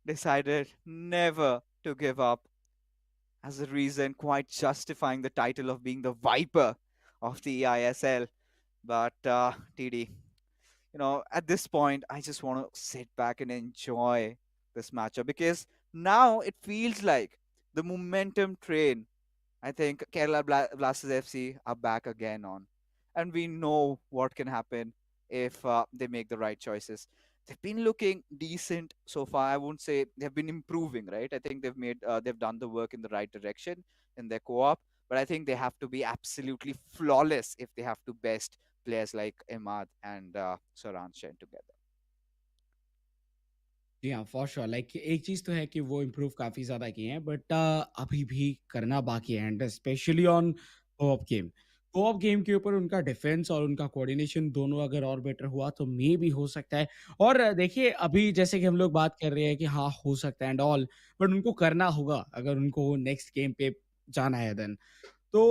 Speaker 1: decided never to give up as a reason, quite justifying the title of being the Viper of the eISL. But TD, at this point, I just want to sit back and enjoy this matchup because now it feels like the momentum train. I think Kerala Blasters FC are back again on, and we know what can happen if they make the right choices. They've been looking decent so far. I won't say they've been improving, right? I think they've done the work in the right direction in their co-op, but I think they have to be absolutely flawless if they have to best players like Imad and Saran Shen together.
Speaker 2: जी हाँ, for sure like एक चीज़ तो है कि वो improve काफ़ी ज़्यादा किए हैं बट अभी भी करना बाकी है and specially on co-op game. Co-op game के ऊपर उनका डिफेंस और उनका कोऑर्डिनेशन दोनों अगर और बेटर हुआ तो मे भी हो सकता है। और देखिए अभी जैसे कि हम लोग बात कर रहे हैं कि हाँ, हो सकता है एंड ऑल बट उनको करना होगा अगर उनको नेक्स्ट गेम पे जाना है देन। तो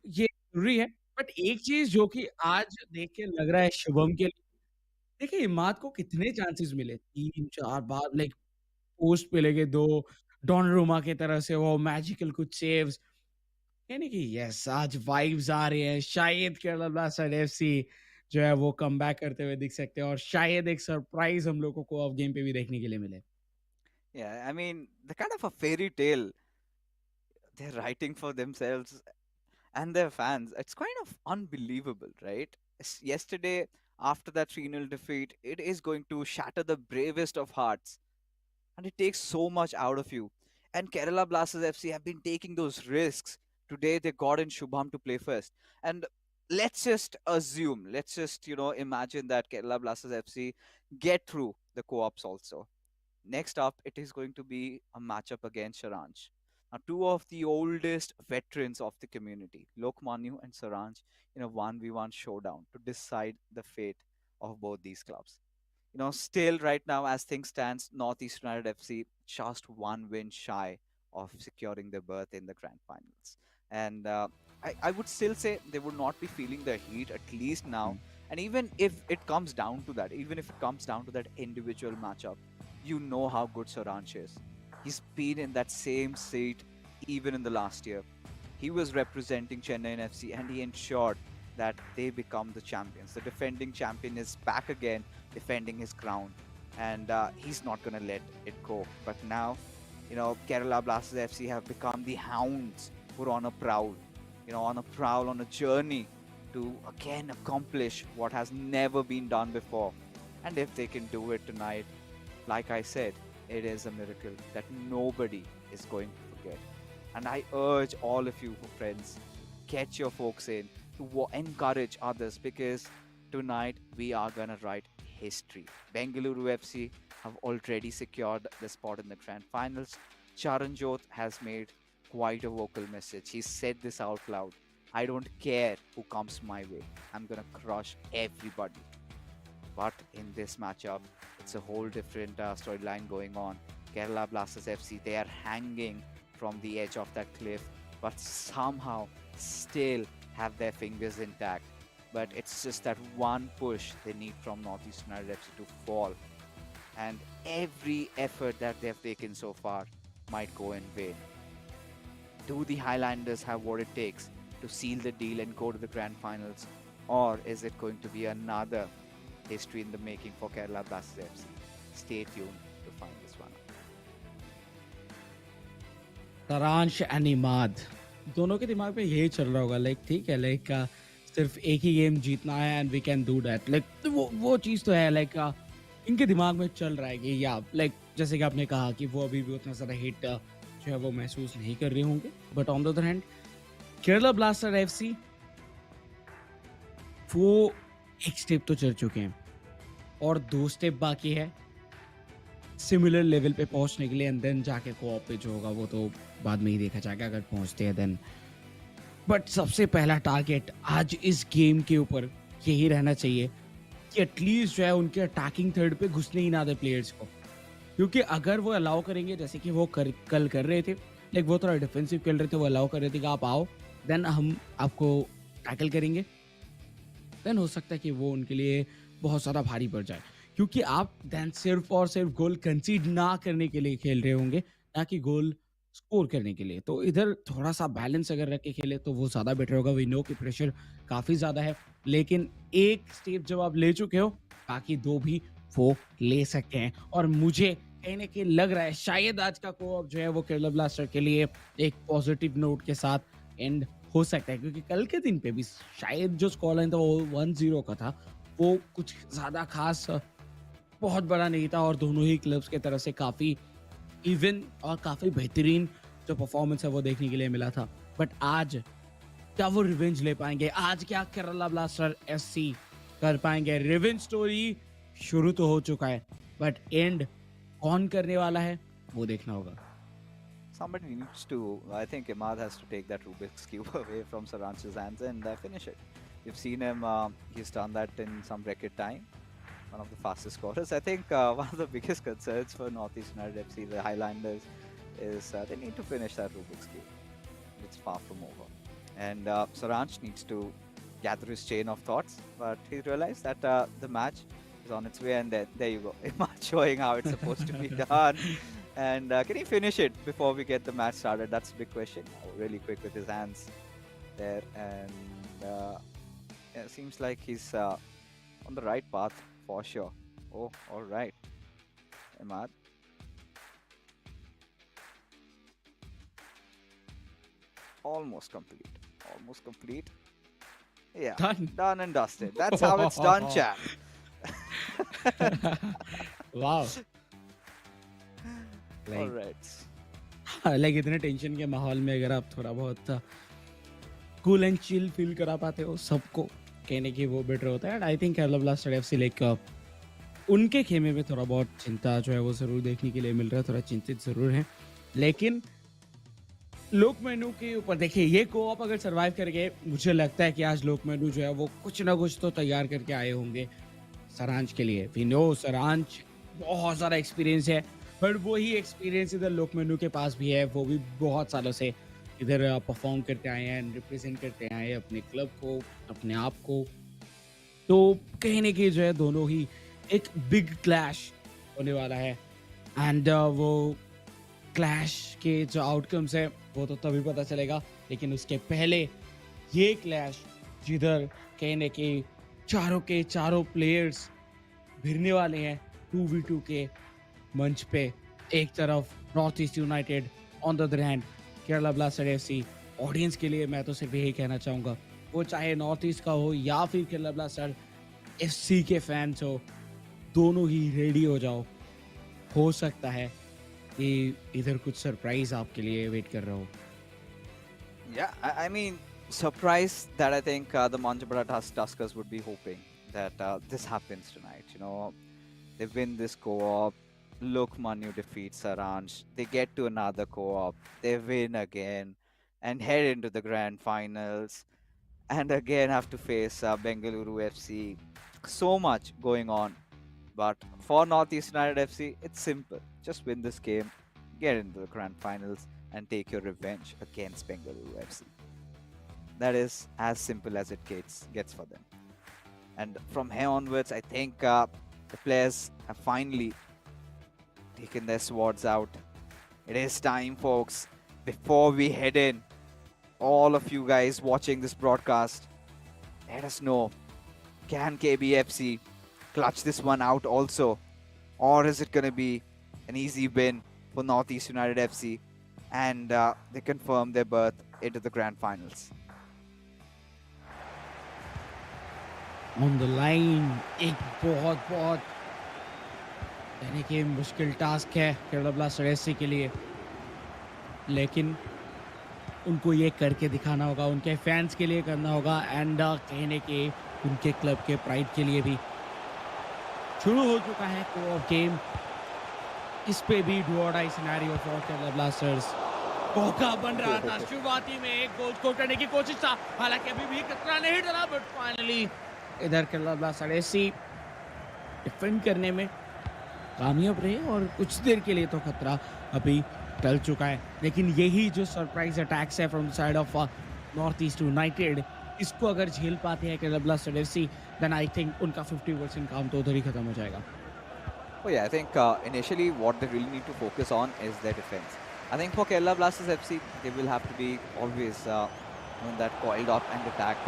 Speaker 2: ये ज़रूरी है। बट एक चीज़ जो कि आज देख के लग रहा है शुभम के देखिए, इमाद को कितने चांसेस मिले 3-4 बार लाइक पोस्ट पे लगे 2 डोनारुमा की तरह से वो मैजिकल कुछ सेव्स यानी कि यस आज वाइब्स आ रही हैं शायद केरला ब्लास्टर्स एफसी जो है वो कमबैक करते हुए दिख सकते हैं और शायद एक सरप्राइज हम लोगों को ऑफ गेम पे भी देखने के लिए मिले।
Speaker 1: Yeah, I mean, the kind of a fairy tale they're writing for themselves and their fans. It's kind of unbelievable, right? Yesterday, after that 3-0 defeat, it is going to shatter the bravest of hearts. And it takes so much out of you. And Kerala Blasters FC have been taking those risks. Today, they got in Shubham to play first. And let's just assume, let's just, imagine that Kerala Blasters FC get through the co-ops also. Next up, it is going to be a matchup against Saranj. Now, two of the oldest veterans of the community, Lokmanyu and Saranj, in a 1v1 showdown to decide the fate of both these clubs. Still right now, as things stands, Northeast United FC just one win shy of securing their berth in the grand finals. And I would still say they would not be feeling the heat, at least now. And even if it comes down to that, even if it comes down to that individual matchup, you know how good Saranch is. He's been in that same seat even in the last year. He was representing Chennai FC and he ensured that they become the champions. The defending champion is back again, defending his crown, and he's not going to let it go. But now, Kerala Blasters FC have become the hounds who are on a prowl, on a journey to again accomplish what has never been done before. And if they can do it tonight, like I said, it is a miracle that nobody is going to forget. And I urge all of you, friends, get your folks in to encourage others because tonight we are going to write history. Bengaluru FC have already secured the spot in the grand finals. Charanjot has made quite a vocal message. He said this out loud. I don't care who comes my way. I'm going to crush everybody. But in this matchup, it's a whole different storyline going on. Kerala Blasters FC, they are hanging from the edge of that cliff, but somehow still have their fingers intact. But it's just that one push they need from Northeast United FC to fall. And every effort that they've taken so far might go in vain. Do the Highlanders have what it takes to seal the deal and go to the grand finals? Or is it going to be another history in the making for Kerala Blasters FC? Stay tuned to find this one out.
Speaker 2: सारांश and Imad दोनों के दिमाग में यही चल रहा होगा like ठीक है लाइक सिर्फ एक ही गेम जीतना है and we can do that like वो चीज़ तो है लाइक इनके दिमाग में चल रहा है कि या लाइक जैसे कि आपने कहा कि वो अभी भी उतना ज़्यादा हिट जो है वो महसूस नहीं कर रहे होंगे but on the other hand Kerala blaster FC वो एक स्टेप तो चल चुके हैं और 2 स्टेप बाकी है सिमिलर लेवल पे पहुंचने के लिए एंड देन जाके कोऑप पे जो होगा वो तो बाद में ही देखा जाएगा अगर पहुंचते हैं देन बट सबसे पहला टारगेट आज इस गेम के ऊपर यही रहना चाहिए कि एटलीस्ट जो है उनके अटैकिंग थर्ड पे घुसने ही ना दे प्लेयर्स को क्योंकि अगर वो अलाउ करेंगे जैसे कि वो कल कर रहे थे लाइक वो थोड़ा डिफेंसिव खेल रहे थे वो अलाउ कर रहे थे कि आप आओ देन हम आपको टैकल करेंगे देन हो सकता है कि वो उनके लिए बहुत ज़्यादा भारी पड़ जाए क्योंकि आप देन सिर्फ और सिर्फ गोल कंसीड ना करने के लिए खेल रहे होंगे ना कि गोल स्कोर करने के लिए तो इधर थोड़ा सा बैलेंस अगर रख के खेले तो वो ज़्यादा बेटर होगा वी नो कि प्रेशर काफ़ी ज़्यादा है लेकिन एक स्टेप जब आप ले चुके हो बाकी 2 भी वो ले सकते हैं और मुझे कहीं ना कहीं लग रहा है शायद आज का कोऑप जो है वो केरला ब्लास्टर के लिए एक पॉजिटिव नोट के साथ एंड हो सकता है क्योंकि कल के दिन पे भी शायद जो स्कोर लाइन था वो 1-0 का था वो कुछ ज़्यादा खास बहुत बड़ा नहीं था और दोनों ही क्लब्स के तरफ से काफ़ी इवन और काफ़ी बेहतरीन जो परफॉर्मेंस है वो देखने के लिए मिला था बट आज क्या वो रिवेंज ले पाएंगे आज क्या केरला ब्लास्टर एफसी कर पाएंगे रिवेंज स्टोरी शुरू तो हो चुका है बट एंड कौन करने वाला है वो देखना होगा
Speaker 1: Somebody needs to, I think Imad has to take that Rubik's Cube away from Saranch's hands and finish it. You've seen him, he's done that in some record time. One of the fastest scorers. I think one of the biggest concerns for Northeast United FC, the Highlanders, is they need to finish that Rubik's Cube. It's far from over. And Saranch needs to gather his chain of thoughts, but he realized that the match is on its way, and then there you go. Imad showing how it's supposed to be done. And can he finish it before we get the match started? That's a big question. Really quick with his hands there, and yeah, seems like he's on the right path for sure. Oh, all right, Imad. Almost complete. Almost complete. Yeah, done and dusted. That's how it's done, chap.
Speaker 2: Wow
Speaker 1: All right.
Speaker 2: Like इतने tension के माहौल में अगर आप थोड़ा बहुत cool and chill feel करा पाते हो सबको कहने की वो बेटर होता है and I think Kerala blaster FC like उनके खेमे में थोड़ा बहुत चिंता जो है वो ज़रूर देखने के लिए मिल रहा है थोड़ा चिंतित ज़रूर है लेकिन लोकमेनू के ऊपर देखिए ये कोऑप अगर सरवाइव कर गए मुझे लगता है कि आज लोकमेनू जो है वो कुछ ना कुछ तो तैयार करके आए होंगे सरांच के लिए वी नो सरांच बहुत ज़्यादा एक्सपीरियंस है बट वही एक्सपीरियंस इधर लोकमेनू के पास भी है वो भी बहुत सालों से इधर परफॉर्म करते आए हैं रिप्रेजेंट करते आए हैं अपने क्लब को अपने आप को तो कहीं ना कहीं जो है दोनों ही एक बिग क्लैश होने वाला है एंड वो क्लैश के जो आउटकम्स है वो तो तभी पता चलेगा लेकिन उसके पहले ये क्लैश जिधर कहीं ना कहीं चारों के चारों प्लेयर्स भिड़ने वाले हैं 2v2 के मंच पे एक तरफ north East United on the other hand Kerala blaster FC audience के लिए मैं तो सिर्फ यही कहना चाहूँगा वो चाहे नॉर्थ ईस्ट का हो या फिर केरला ब्लास्टर एफसी के फैंस हो दोनों ही रेडी हो जाओ हो सकता है कि इधर कुछ सरप्राइज आपके लिए वेट कर रहा हो
Speaker 1: Yeah, I mean, surprised that I think the Manjabara Tuskers would be hoping that this happens tonight. You know, they win this co-op. Look, Manu defeats Saranj. They get to another co-op. They win again and head into the grand finals. And again have to face Bengaluru FC. So much going on. But for Northeast United FC, it's simple. Just win this game, get into the grand finals, and take your revenge against Bengaluru FC. That is as simple as it gets for them. And from here onwards, I think the players have finally taken their swords out. It is time, folks. before we head in, all of you guys watching this broadcast, let us know, can KBFC clutch this one out also? Or is it going to be an easy win for Northeast United FC and they confirm their berth into the grand finals?
Speaker 2: On the line एक बहुत बहुत कहने के मुश्किल task है Kerala blasters के लिए, लेकिन उनको ये करके दिखाना होगा, उनके फैंस के लिए करना होगा एंड कहने के उनके क्लब के प्राइड के लिए भी। शुरू हो चुका है कोऑप गेम, इस पे भी do or die scenario for Kerala Blasters. मौका बन रहा था शुरुआती में, एक गोल स्कोर करने की कोशिश था, हालांकि अभी भी खतरा नहीं डरा, बट फाइनली इधर केरला ब्लास्टर्स डिफेंड करने में कामयाब रहे और कुछ देर के लिए तो खतरा अभी टल चुका है। लेकिन यही जो सरप्राइज अटैक्स है from the side of North East United, इसको अगर झेल पाते हैं Kerala Blasters then I think उनका 50% काम तो उधर ही खत्म हो जाएगा।
Speaker 1: Oh yeah, I think initially what they really need to focus on is their defense. I think for Kerala Blasters FC, they will have to be always in that coiled up and attack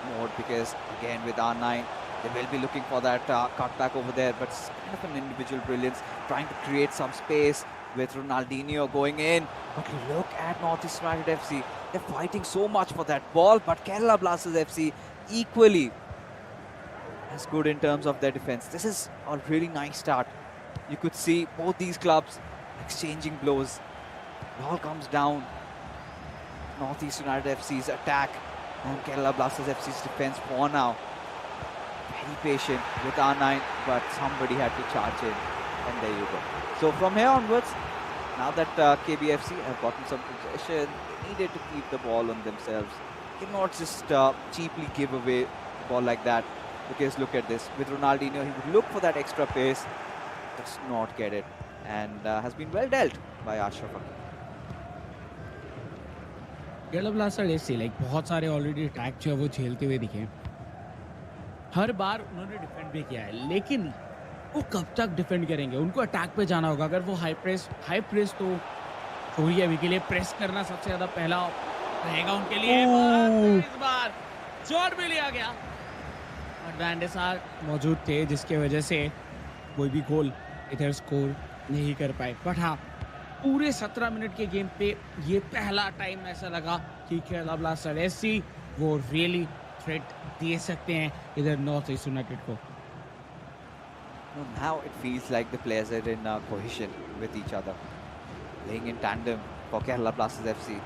Speaker 1: mode, because again with R9, they will be looking for that cutback over there, but it's kind of an individual brilliance, trying to create some space with Ronaldinho going in. But look at Northeast United FC, they're fighting so much for that ball, but Kerala Blasters FC equally as good in terms of their defense. This is a really nice start. You could see both these clubs exchanging blows. Ball comes down. Northeast United FC's attack and Kerala Blasters FC's defense for now. Very patient with R9, but somebody had to charge in, and there you go. So from here onwards, now that KBFC have gotten some possession, they needed to keep the ball on themselves. Cannot just cheaply give away the ball like that. Because look at this, with Ronaldinho, he would look for that extra pace, does not get it, and has been well dealt by Ashraf Hakimi.
Speaker 2: Kerala blasters like बहुत सारे already attack जो है वो झेलते हुए दिखे, हर बार उन्होंने defend भी किया है, लेकिन वो कब तक डिफेंड करेंगे? उनको अटैक पे जाना होगा। अगर वो हाई प्रेस तो छोड़िए, अभी के लिए प्रेस करना सबसे ज्यादा पहला रहेगा उनके लिए। इस बार शॉट भी लिया गया, एडवांटेज मौजूद थे जिसके वजह से कोई भी गोल इधर स्कोर नहीं कर पाए। बट हाँ, पूरे 17 मिनट के गेम पे ये पहला टाइम ऐसा लगा कि केरला ब्लास्टर्स एफसी वो रियली थ्रेट दे सकते हैं इधर नॉर्थ ईस्ट यूनाइटेड को।
Speaker 1: Now it feels like the players are in cohesion with each other, playing in tandem for Kerala Blasters FC.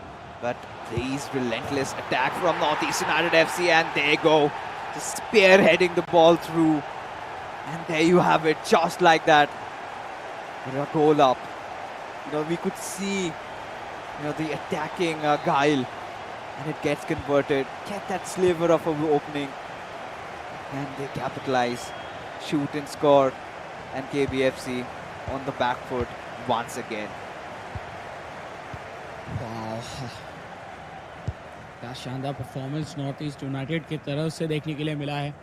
Speaker 1: But these relentless attack from Northeast United FC, and they go, just spearheading the ball through, and there you have it, just like that. With a goal up, we could see, the attacking guile, and it gets converted. Get that sliver of an opening, and they capitalize, shoot and score, and KBFC on the back foot once again.
Speaker 2: वाह, क्या शानदार performance north East United की तरफ से देखने के लिए मिला है।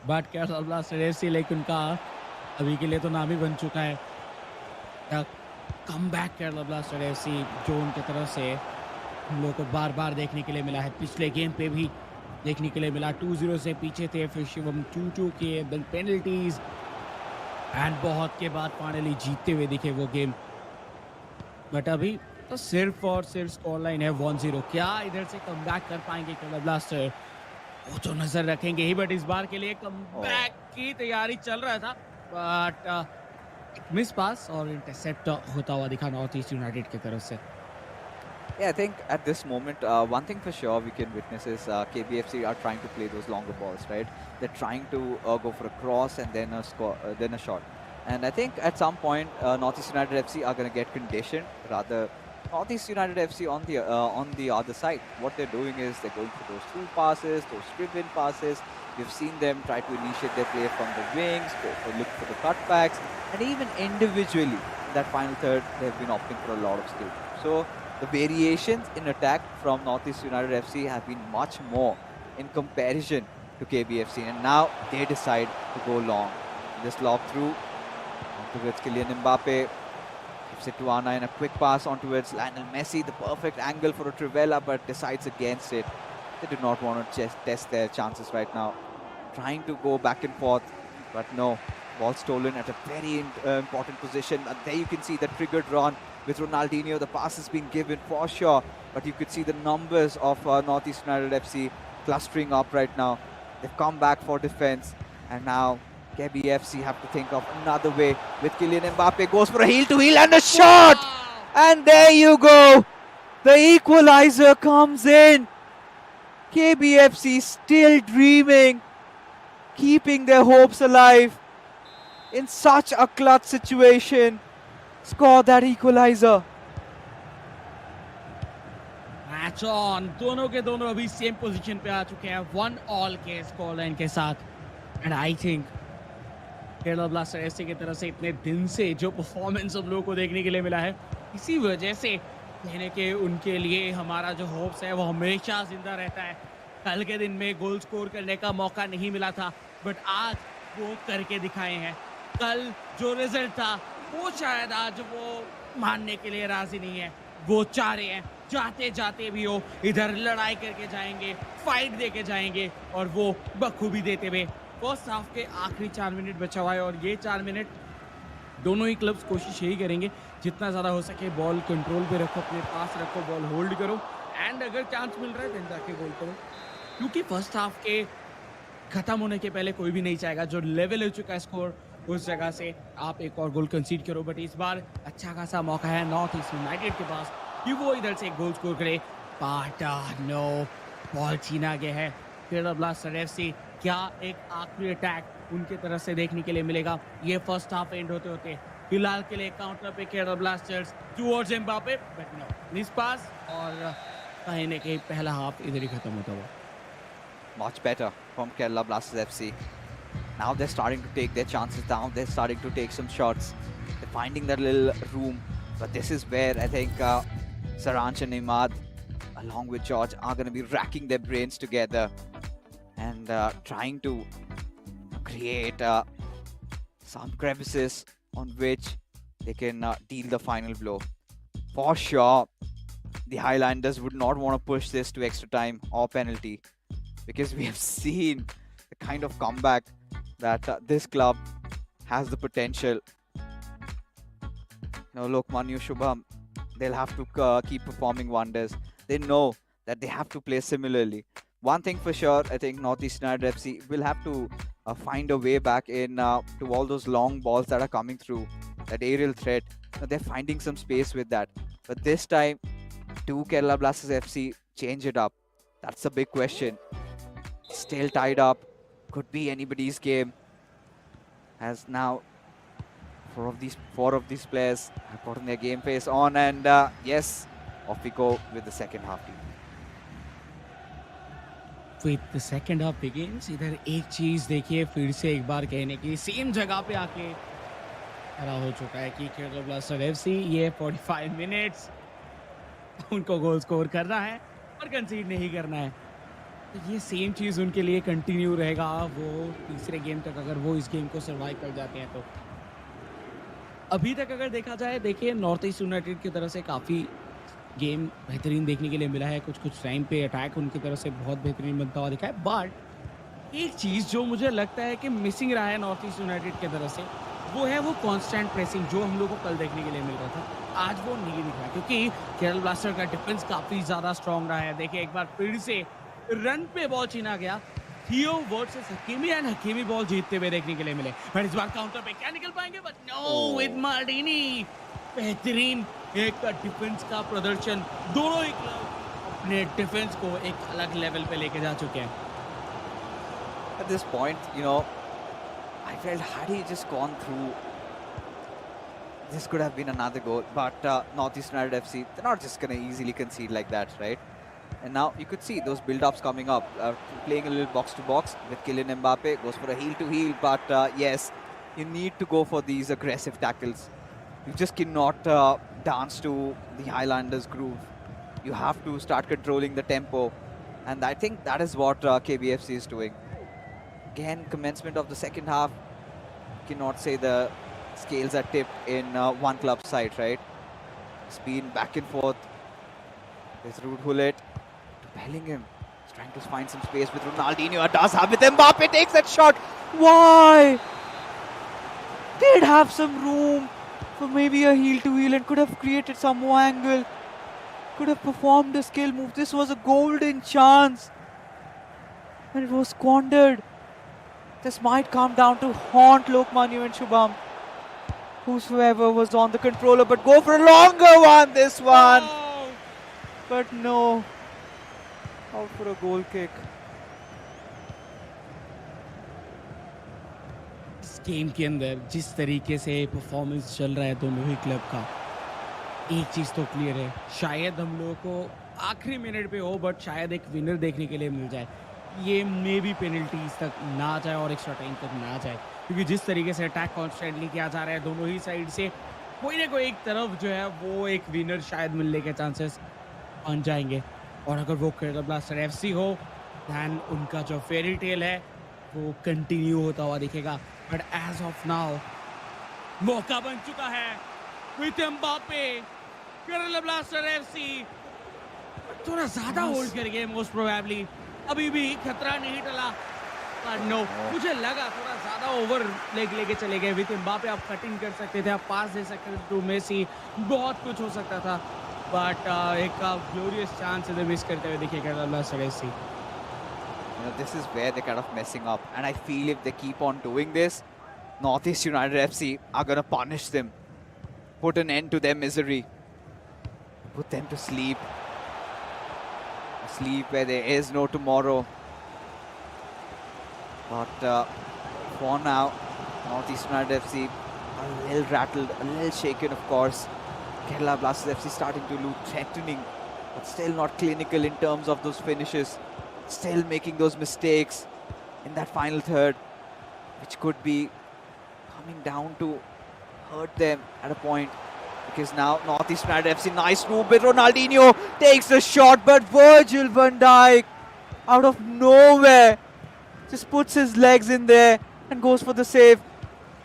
Speaker 2: But Kerala blasters FC like उनका अभी के लिए तो नाम ही बन चुका है, come back Kerala blasters FC, जो उनकी तरफ से हम लोग को बार बार देखने के लिए मिला है। पिछले गेम पे भी देखने के लिए मिला, 2-0 से पीछे थे, फिर शिवम 2-2 के, देन पेनल्टीज, एंड बहुत के बाद फाइनली जीतते हुए दिखे वो गेम। बट अभी तो सिर्फ और सिर्फ स्कोर लाइन है 1-0। क्या इधर से कम बैक कर पाएंगे केरला ब्लास्टर? वो तो नजर रखेंगे ही, बट इस बार के लिए कम बैक की तैयारी चल रहा था, बट मिस पास और इंटरसेप्ट होता हुआ दिखा नॉर्थ ईस्ट यूनाइटेड की तरफ से।
Speaker 1: Yeah, I think at this moment, one thing for sure we can witness is KBFC are trying to play those longer balls, right? They're trying to go for a cross and then then a shot. And I think at some point, Northeast United FC are going to get conditioned. Rather, Northeast United FC on the other side, what they're doing is they're going for those through passes, those strip-in passes. We've seen them try to initiate their play from the wings, look for the cutbacks, and even individually, that final third, they've been opting for a lot of skill. So the variations in attack from Northeast United FC have been much more in comparison to KBFC, and now they decide to go long. Just lob through onto with Kylian Mbappe, Gives it to Anna in a quick pass on towards Lionel Messi. The perfect angle for a Trivela, but decides against it. They do not want to just test their chances right now. Trying to go back and forth, but no. Ball stolen at a very important position. And there you can see the triggered run with Ronaldinho. The pass has been given for sure, but you could see the numbers of Northeast United FC clustering up right now. They've come back for defense, and now KBFC have to think of another way with Kylian Mbappe. Goes for a heel-to-heel and a shot! And there you go! The equalizer comes in! KBFC still dreaming, keeping their hopes alive. In such a clutch situation, score that equalizer.
Speaker 2: Match on, दोनों के दोनों अभी same position पे आ चुके हैं 1-1 के score line के साथ. And I think Kerala blaster FC की तरफ से इतने दिन से जो परफॉर्मेंस हम लोगों को देखने के लिए मिला है, इसी वजह से कहने के उनके लिए हमारा जो होप्स है वो हमेशा जिंदा रहता है. कल के दिन में गोल स्कोर करने का मौका नहीं मिला था, बट आज वो करके दिखाए हैं. कल जो रिजल्ट था वो शायद आज वो मानने के लिए राजी नहीं है. वो चाह रहे हैं जाते जाते भी हो इधर लड़ाई करके जाएंगे, फाइट देके जाएंगे, और वो बखूबी देते हुए. फर्स्ट हाफ के आखिरी 4 मिनट बचा हुआ है, और ये 4 मिनट दोनों ही क्लब्स कोशिश यही करेंगे जितना ज़्यादा हो सके बॉल कंट्रोल पे रखो, अपने पास रखो, बॉल होल्ड करो, एंड अगर चांस मिल रहा है देन जाके गोल करो. क्योंकि फर्स्ट हाफ के खत्म होने के पहले कोई भी नहीं चाहेगा जो लेवल हो चुका है स्कोर उस जगह से आप एक और गोल कंसीड करो. बट इस बार अच्छा खासा मौका है नॉर्थ ईस्ट यूनाइटेड के पास कि वो इधर से एक गोल स्कोर करे. पाटा नो, बॉल छीना गया है. केरला ब्लास्टर एफसी, क्या एक आखिरी अटैक उनके तरफ से देखने के लिए मिलेगा? ये फर्स्ट हाफ एंड होते होते फिलहाल के लिए काउंटर पे Kerala Blasters towards Mbappe, but no miss pass, और कहीं ना कहीं पहला हाफ इधर ही खत्म होता हुआ.
Speaker 1: Much better from Kerala Blasters FC. Now they're starting to take their chances down. They're starting to take some shots. They're finding that little room. But this is where I think Saranch and Imad, along with George, are going to be racking their brains together and trying to create some crevices on which they can deal the final blow. For sure, the Highlanders would not want to push this to extra time or penalty, because we have seen the kind of comeback that this club has the potential. Now, look, Manu, Shubham, they'll have to keep performing wonders. They know that they have to play similarly. One thing for sure, I think Northeast United FC will have to find a way back in to all those long balls that are coming through, that aerial threat. Now, they're finding some space with that. But this time, do Kerala Blasters FC change it up? That's the big question. Still tied up, could be anybody's game, as now four of these players have gotten their game face on, and yes, off we go with the second half.
Speaker 2: With the second half begins, इधर एक चीज देखिए फिर से एक बार कहने की same जगह पे आके खड़ा हो चुका है कि केरला ब्लास्टर एफसी ये 45 मिनट्स उनको गोल स्कोर करना है और कंसीड नहीं करना है. तो ये सेम चीज़ उनके लिए कंटिन्यू रहेगा. वो तीसरे गेम तक अगर वो इस गेम को सर्वाइव कर जाते हैं तो अभी तक अगर देखा जाए, देखिए नॉर्थ ईस्ट यूनाइटेड की तरफ से काफ़ी गेम बेहतरीन देखने के लिए मिला है. कुछ टाइम पे अटैक उनकी तरफ से बहुत बेहतरीन बनता हुआ दिखा है. बट एक चीज़ जो मुझे लगता है कि मिसिंग रहा है नॉर्थ ईस्ट यूनाइटेड की तरफ से, वो है वो कांस्टेंट प्रेसिंग जो हम लोग को कल देखने के लिए मिल रहा था. आज वो नहीं दिखा क्योंकि केरला ब्लास्टर का डिफेंस काफ़ी ज़्यादा स्ट्रॉन्ग रहा है. देखिए एक बार फिर से रन पे बॉल छीना गया. थियो versus Hakimi, and Hakimi ball जीतते हुए देखने के लिए मिले. पर इस बार काउंटर पे क्या निकल पाएंगे? But no, with Martini. बेहतरीन एक डिफेंस का प्रदर्शन. दोनों ही क्लब अपने डिफेंस को एक अलग लेवल पे लेके जा चुके हैं.
Speaker 1: At this point, you know, I felt had he just gone through, this could have been another goal. But Northeast United FC, they're not just going to easily concede like that, right? And now you could see those build-ups coming up, playing a little box-to-box with Kylian Mbappe. Goes for a heel-to-heel, but yes, you need to go for these aggressive tackles. You just cannot dance to the Highlanders' groove. You have to start controlling the tempo, and I think that is what KBFC is doing. Again, commencement of the second half. You cannot say the scales are tipped in one club side, right? It's been back and forth. There's Ruud Gullit to Bellingham. He's trying to find some space with Ronaldinho. Does have with Mbappe, takes that shot. Why? Did have some room for maybe a heel to heel and could have created some more angle. Could have performed a skill move. This was a golden chance. And it was squandered. This might come down to haunt Lokmanu and Shubham. Whosoever was on the controller, but go for a longer one, this one. But no. Out for a goal kick.
Speaker 2: इस game के अंदर जिस तरीके से performance चल रहा है दोनों ही क्लब का, एक चीज तो क्लियर है, शायद हम लोगों को आखिरी मिनट पे हो बट शायद एक विनर देखने के लिए मिल जाए। ये मे बी पेनल्टीज तक ना जाए और एक्स्ट्रा टाइम तक ना जाए, क्योंकि जिस तरीके से अटैक कॉन्स्टेंटली किया जा रहा है दोनों ही साइड से, कोई ना कोई एक तरफ जो है वो एक विनर शायद मिलने के चांसेस बन जाएंगे। और अगर वो केरला ब्लास्टर एफसी हो दैन उनका जो फेरी टेल है वो कंटिन्यू होता हुआ दिखेगा। बट एज ऑफ नाउ मौका बन चुका है with Mbappe, Kerala blaster FC थोड़ा ज्यादा होल्ड करेंगे मोस्ट प्रोबेबली, अभी भी खतरा नहीं टला। नो, मुझे लगा थोड़ा ज्यादा ओवर लेके चले गए विद एम्बापे। आप कटिंग कर सकते थे, आप पास दे सकते थे टू मेसी, बहुत कुछ हो सकता था, बट एक ग्लोरियस चांस इधर मिस करते हुए देखिए Kerala blaster FC.
Speaker 1: You know, this is where they're kind of messing up, and I feel if they keep on doing this, Northeast United FC are gonna punish them, put an end to their misery, put them to sleep, a sleep where there is no tomorrow. But for now, Northeast United FC are a little rattled, a little shaken, of course. Kerala Blasters FC starting to look threatening, but still not clinical in terms of those finishes. Still making those mistakes in that final third, which could be coming down to hurt them at a point. Because now Northeast United FC, nice move with Ronaldinho, takes a shot, but Virgil van Dijk out of nowhere just puts his legs in there and goes for the save.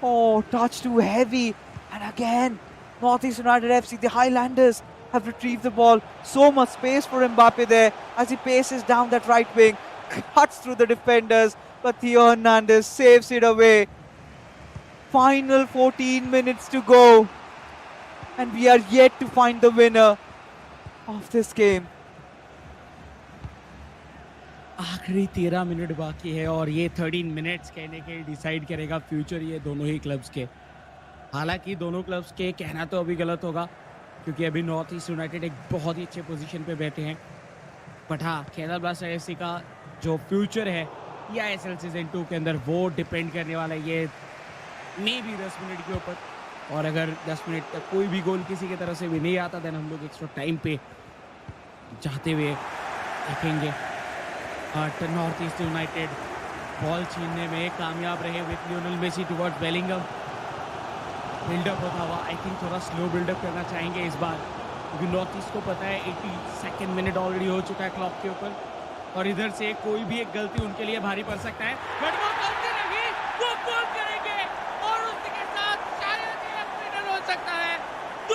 Speaker 1: Oh, touch too heavy. And again, Northeast United FC, the Highlanders, have retrieved the ball. So much space for Mbappe there as he paces down that right wing, cuts through the defenders, but Theo Hernandez saves it away. Final 14 minutes to go, and we are yet to find the winner of this game.
Speaker 2: आखिरी 13 minute बाकी है और ये 13 minutes कहने के decide करेगा future ये दोनों ही क्लब्स के। हालांकि दोनों क्लब्स के कहना तो अभी गलत होगा, क्योंकि अभी नॉर्थ ईस्ट यूनाइटेड एक बहुत ही अच्छे पोजीशन पे बैठे हैं, बट हाँ केरला ब्लास्टर एफसी का जो फ्यूचर है eISL सीजन 2 के अंदर वो डिपेंड करने वाला है ये मे भी 10 मिनट के ऊपर। और अगर 10 मिनट तक कोई भी गोल किसी की तरफ से भी नहीं आता देन हम लोग एक्स्ट्रा टाइम पे जाते हुए देखेंगे। But North East United ball छीनने में कामयाब रहे with Lionel Messi towards Bellingham. Buildup होता हुआ आई थिंक थोड़ा स्लो बिल्डअप करना चाहेंगे इस बार, क्योंकि नॉर्थ ईस्ट को पता है 82nd मिनट ऑलरेडी हो चुका है क्लॉक के ऊपर और इधर से कोई भी एक गलती उनके लिए भारी पड़ सकता है। बट वो गलती नहीं, वो गोल करेंगे और उसके साथ शायद ये विनर हो सकता है।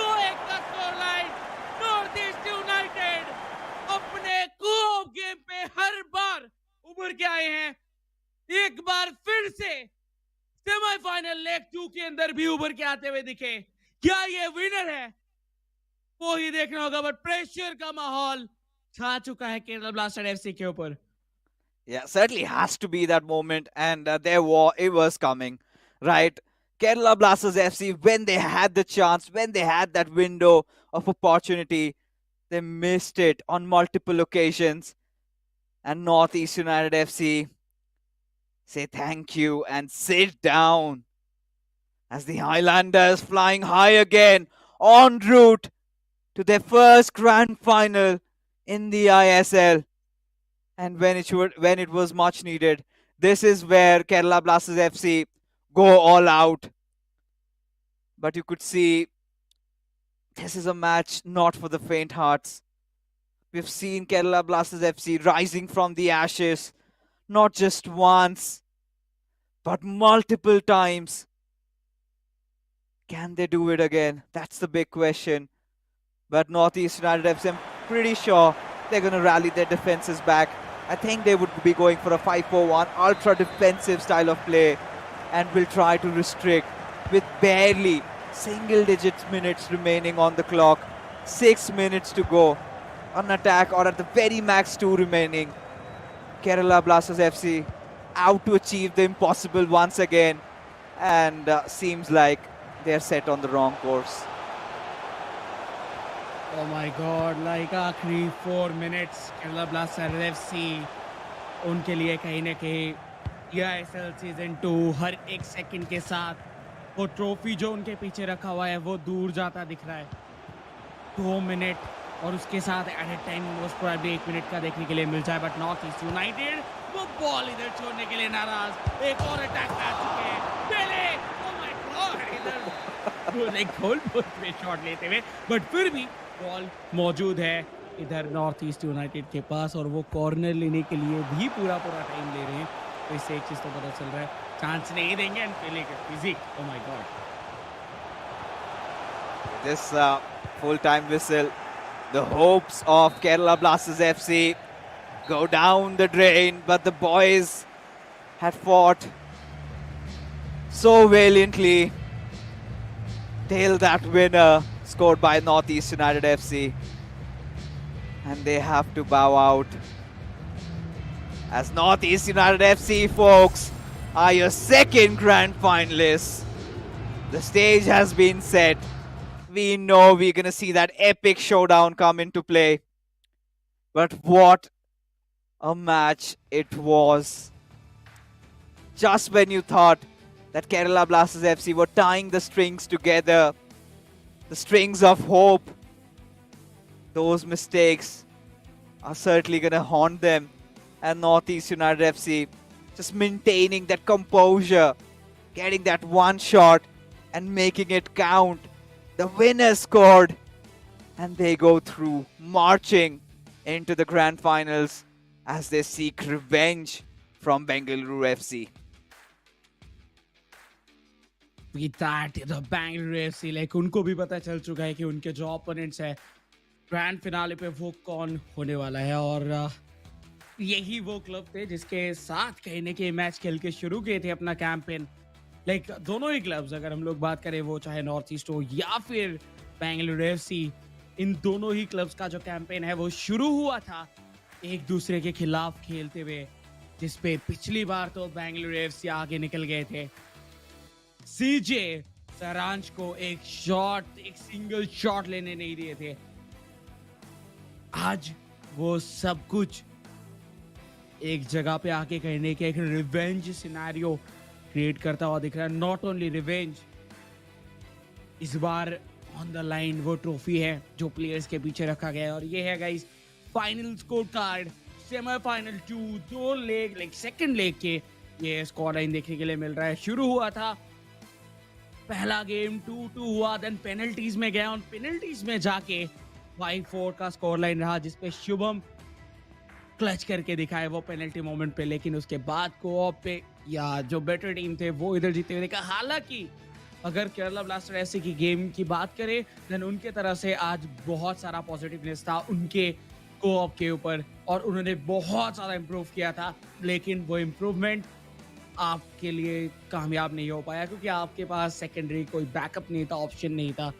Speaker 2: 2-1 का score line. North East United अपने कोप गेम पे हर बार उभर के आए हैं, एक बार फिर से सेमीफाइनल लेग 2 के अंदर भी उभर के आते हुए दिखे। क्या ये विनर है वो ही देखना होगा, बट प्रेशर का माहौल छा चुका है केरला ब्लास्टर एफसी के ऊपर।
Speaker 1: Yeah, certainly has to be that moment, and it was coming, right? Kerala Blasters FC, when they had the chance, when they had that window of opportunity, they missed it on multiple occasions. And Northeast United FC say thank you and sit down as the Highlanders flying high again en route to their first grand final in the eISL. And when it was much needed, this is where Kerala Blasters FC go all out. But you could see this is a match not for the faint hearts. We've seen Kerala Blasters FC rising from the ashes, not just once, but multiple times. Can they do it again? That's the big question. But Northeast United FC, I'm pretty sure they're going to rally their defenses back. I think they would be going for a 5-4-1 ultra defensive style of play and will try to restrict with barely single digit minutes remaining on the clock. 6 minutes to go on attack, or at the very max 2 remaining. Kerala Blasters FC out to achieve the impossible once again, and seems like they're set on the wrong course.
Speaker 2: Oh my god, like आखिरी 4 minutes Kerala blasters FC उनके लिए कहीं ना कहीं eISL season 2 हर एक second के साथ वो ट्रॉफी जो उनके पीछे रखा हुआ है वो दूर जाता दिख रहा है. 2 मिनट और उसके साथ at a time most probably 1 minute का देखने के लिए मिल जाए. बट नॉर्थ ईस्ट यूनाइटेड वो बॉल इधर छोड़ने के लिए नाराज. एक और अटैक आ चुके हैं. पेले, oh my god, इधर एक गोल पोस्ट पे शॉट लेते हुए, बट फिर भी बॉल मौजूद है इधर नॉर्थ ईस्ट यूनाइटेड के पास और वो कॉर्नर लेने के लिए भी पूरा टाइम ले रहे हैं. तो इससे एक चीज तो पता चल रहा है, चांस नहीं देंगे एंड पेले के physique. Oh my god.
Speaker 1: This full-time whistle, the hopes of Kerala Blasters FC go down the drain, but the boys had fought so valiantly till that winner scored by Northeast United FC, and they have to bow out as Northeast United FC, folks, are your second grand finalists. The stage has been set. We know we're going to see that epic showdown come into play. But what a match it was. Just when you thought that Kerala Blasters FC were tying the strings together, the strings of hope, those mistakes are certainly going to haunt them. And Northeast United FC just maintaining that composure, getting that one shot and making it count. The winner scored and they go through, marching into the grand finals as they seek revenge from Bengaluru FC.
Speaker 2: With that, the Bengaluru FC, like उनको भी पता चल चुका है कि उनके जो opponents है ग्रैंड फिनाले पे वो कौन होने वाला है. और यही वो क्लब थे जिसके साथ कहीं ना कहीं मैच खेल के शुरू किए थे अपना कैंपेन. लाइक दोनों ही क्लब्स, अगर हम लोग बात करें वो चाहे नॉर्थ ईस्ट हो या फिर बेंगलुरु एफसी, इन दोनों ही क्लब्स का जो कैंपेन है वो शुरू हुआ था एक दूसरे के खिलाफ खेलते हुए, जिसपे पिछली बार तो बेंगलुरु एफसी आगे निकल गए थे. सीजे सरांच को एक सिंगल शॉट लेने नहीं दिए थे. आज वो सब कुछ एक जगह पे आके कहने के एक रिवेंज सिनेरियो क्रिएट करता हुआ दिख रहा है. नॉट ओनली रिवेंज, इस बार ऑन द लाइन वो ट्रॉफी है जो प्लेयर्स के पीछे रखा गया है. और ये है guys final score card, semifinal 2, 2 leg, like second leg के ये स्कोर लाइन देखने के लिए मिल रहा है. शुरू हुआ था पहला गेम 2-2 हुआ, देन पेनल्टीज में गया और पेनल्टीज में जाके 5-4 का स्कोर लाइन रहा, जिसपे शुभम क्लच करके दिखाए वो पेनल्टी मोमेंट पे. लेकिन उसके बाद कोऑप पे या जो बेटर टीम थे वो इधर जीते हुए देखा. हालांकि अगर केरला ब्लास्टर एफसी की गेम की बात करें देन उनके तरफ से आज बहुत सारा पॉजिटिवनेस था उनके कोऑप के ऊपर और उन्होंने बहुत ज़्यादा इम्प्रूव किया था. लेकिन वो इम्प्रूवमेंट आपके लिए कामयाब नहीं हो पाया क्योंकि आपके पास सेकेंडरी कोई बैकअप नहीं था, ऑप्शन नहीं था.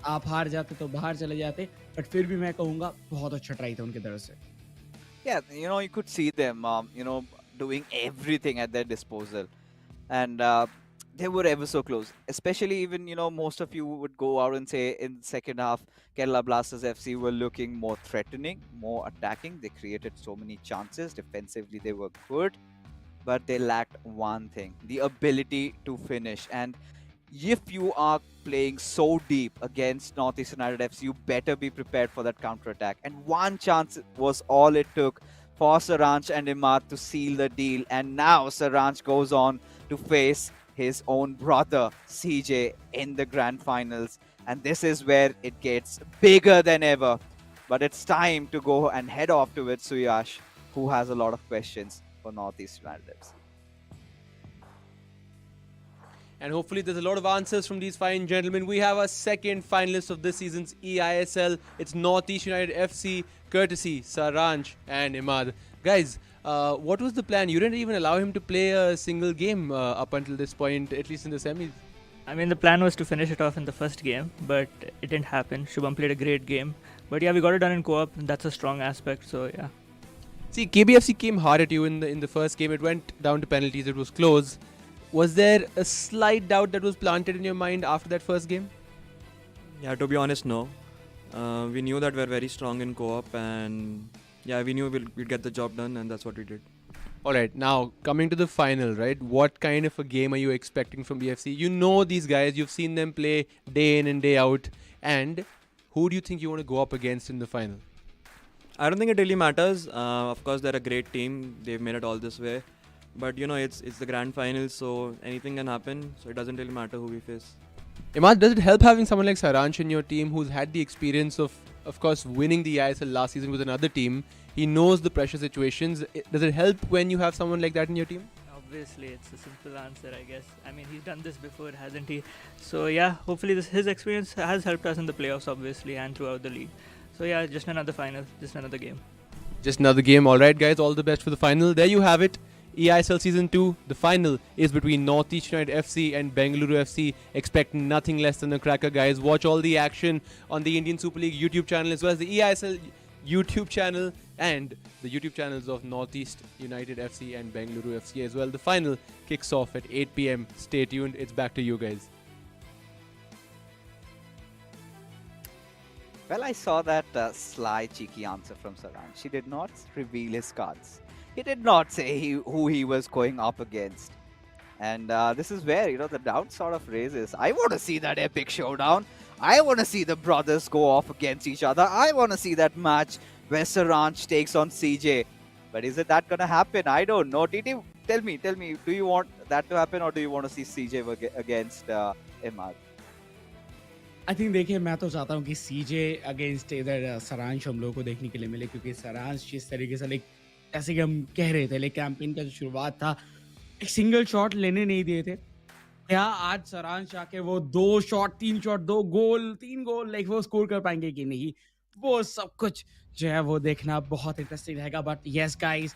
Speaker 2: आप हार जाते तो बाहर चले जाते. बट फिर भी मैं कहूँगा बहुत अच्छा ट्राई था उनकी तरफ से.
Speaker 1: Yeah, you could see them, doing everything at their disposal. And they were ever so close. Especially even, most of you would go out and say in second half, Kerala Blasters FC were looking more threatening, more attacking. They created so many chances. Defensively, they were good. But they lacked one thing, the ability to finish. And if you are playing so deep against Northeast United FC, you better be prepared for that counter-attack. And one chance was all it took for Saranch and Imad to seal the deal. And now Saranch goes on to face his own brother, CJ, in the grand finals. And this is where it gets bigger than ever. But it's time to go and head off to it, Suyash, who has a lot of questions for Northeast United FC.
Speaker 3: And hopefully there's a lot of answers from these fine gentlemen. We have our second finalist of this season's eISL. It's Northeast United FC, courtesy Saransh and Imad. Guys, what was the plan? You didn't even allow him to play a single game up until this point, at least in the semis.
Speaker 5: I mean, the plan was to finish it off in the first game, but it didn't happen. Shubham played a great game. But yeah, we got it done in co-op, and that's a strong aspect, so yeah.
Speaker 3: See, KBFC came hard at you in the first game. It went down to penalties. It was close. Was there a slight doubt that was planted in your mind after that first game?
Speaker 6: Yeah, to be honest, no. We knew that we're very strong in co-op, and yeah, we knew we'd get the job done, and that's what we did.
Speaker 3: Alright, now coming to the final, right? What kind of a game are you expecting from BFC? You know these guys, you've seen them play day in and day out. And who do you think you want to go up against in the final?
Speaker 6: I don't think it really matters. Of course, they're a great team. They've made it all this way. But you know, it's the grand final, so anything can happen. So it doesn't really matter who we face.
Speaker 3: Imad, does it help having someone like Saransh in your team who's had the experience of course, winning the eISL last season with another team? He knows the pressure situations. Does it help when you have someone like that in your team?
Speaker 5: Obviously, it's a simple answer, I guess. I mean, he's done this before, hasn't he? So yeah, hopefully his experience has helped us in the playoffs, obviously, and throughout the league. So yeah, just another final, just another game.
Speaker 3: Just another game. Alright guys, all the best for the final. There you have it. eISL Season 2, the final is between Northeast United FC and Bengaluru FC. Expect nothing less than a cracker, guys. Watch all the action on the Indian Super League YouTube channel as well as the eISL YouTube channel and the YouTube channels of Northeast United FC and Bengaluru FC as well. The final kicks off at 8 p.m. Stay tuned. It's back to you guys.
Speaker 1: Well, I saw that sly, cheeky answer from Saransh. He did not reveal his cards. He did not say who he was going up against. And this is where, you know, the doubt sort of raises. I want to see that epic showdown. I want to see the brothers go off against each other. I want to see that match where Saransh takes on CJ. But is it that going to happen? I don't know. TT, tell me, do you want that to happen or do you want to see CJ against Imad?
Speaker 2: I think देखिए मैं तो चाहता हूँ कि सीजे against इधर सरांश हम लोगों को देखने के लिए मिले क्योंकि सरांश जिस तरीके से लाइक जैसे कि हम कह रहे थे लाइक कैंपेन का जो शुरुआत था एक सिंगल शॉट लेने नहीं दिए थे क्या आज सरांश आके वो 2 शॉट 3 शॉट 2 गोल 3 गोल लाइक वो स्कोर कर पाएंगे कि नहीं वो सब कुछ जो है वो देखना बहुत इंटरेस्टिंग रहेगा but yes guys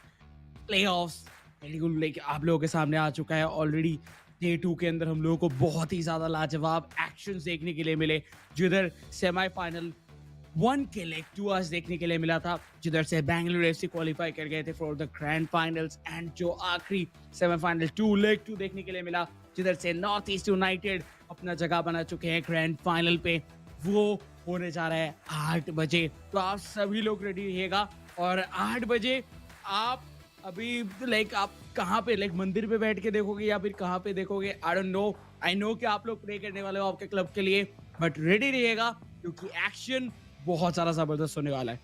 Speaker 2: playoffs like आप लोगों के सामने आ चुका है ऑलरेडी डे 2 के अंदर हम लोगों को बहुत ही ज्यादा लाजवाब एक्शंस देखने के लिए मिले जिधर सेमीफाइनल 1 के लेग 2 आज देखने के लिए मिला था जिधर से बेंगलुरु एफसी क्वालिफाई कर गए थे for the grand finals and जो आखिरी सेमीफाइनल 2 लेग 2 देखने के लिए मिला जिधर से नॉर्थ ईस्ट यूनाइटेड अपना जगह बना चुके हैं ग्रैंड फाइनल पे वो होने जा रहा है 8 बजे तो आप सभी लोग रेडी रहिएगा और 8 बजे आप अभी लाइक आप कहाँ पे लाइक मंदिर पे बैठ के देखोगे या फिर कहाँ पे देखोगे I don't know I know कि आप लोग प्रे करने वाले हो आपके क्लब के लिए बट रेडी रहिएगा क्योंकि एक्शन बहुत सारा जबरदस्त होने वाला है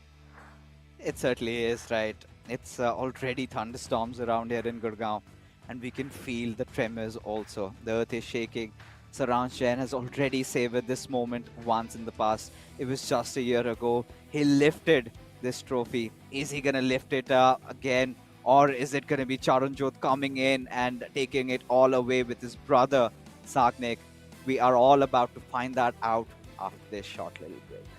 Speaker 1: It certainly is, right. It's already thunderstorms around here in Gurgaon and we can feel the tremors also. The earth is shaking. Saransh Jain has already savored this moment once in the past. It was just a year ago. He lifted this trophy. Is he going to lift it again? Or is it going to be Charanjot coming in and taking it all away with his brother, Saknik? We are all about to find that out after this short little break.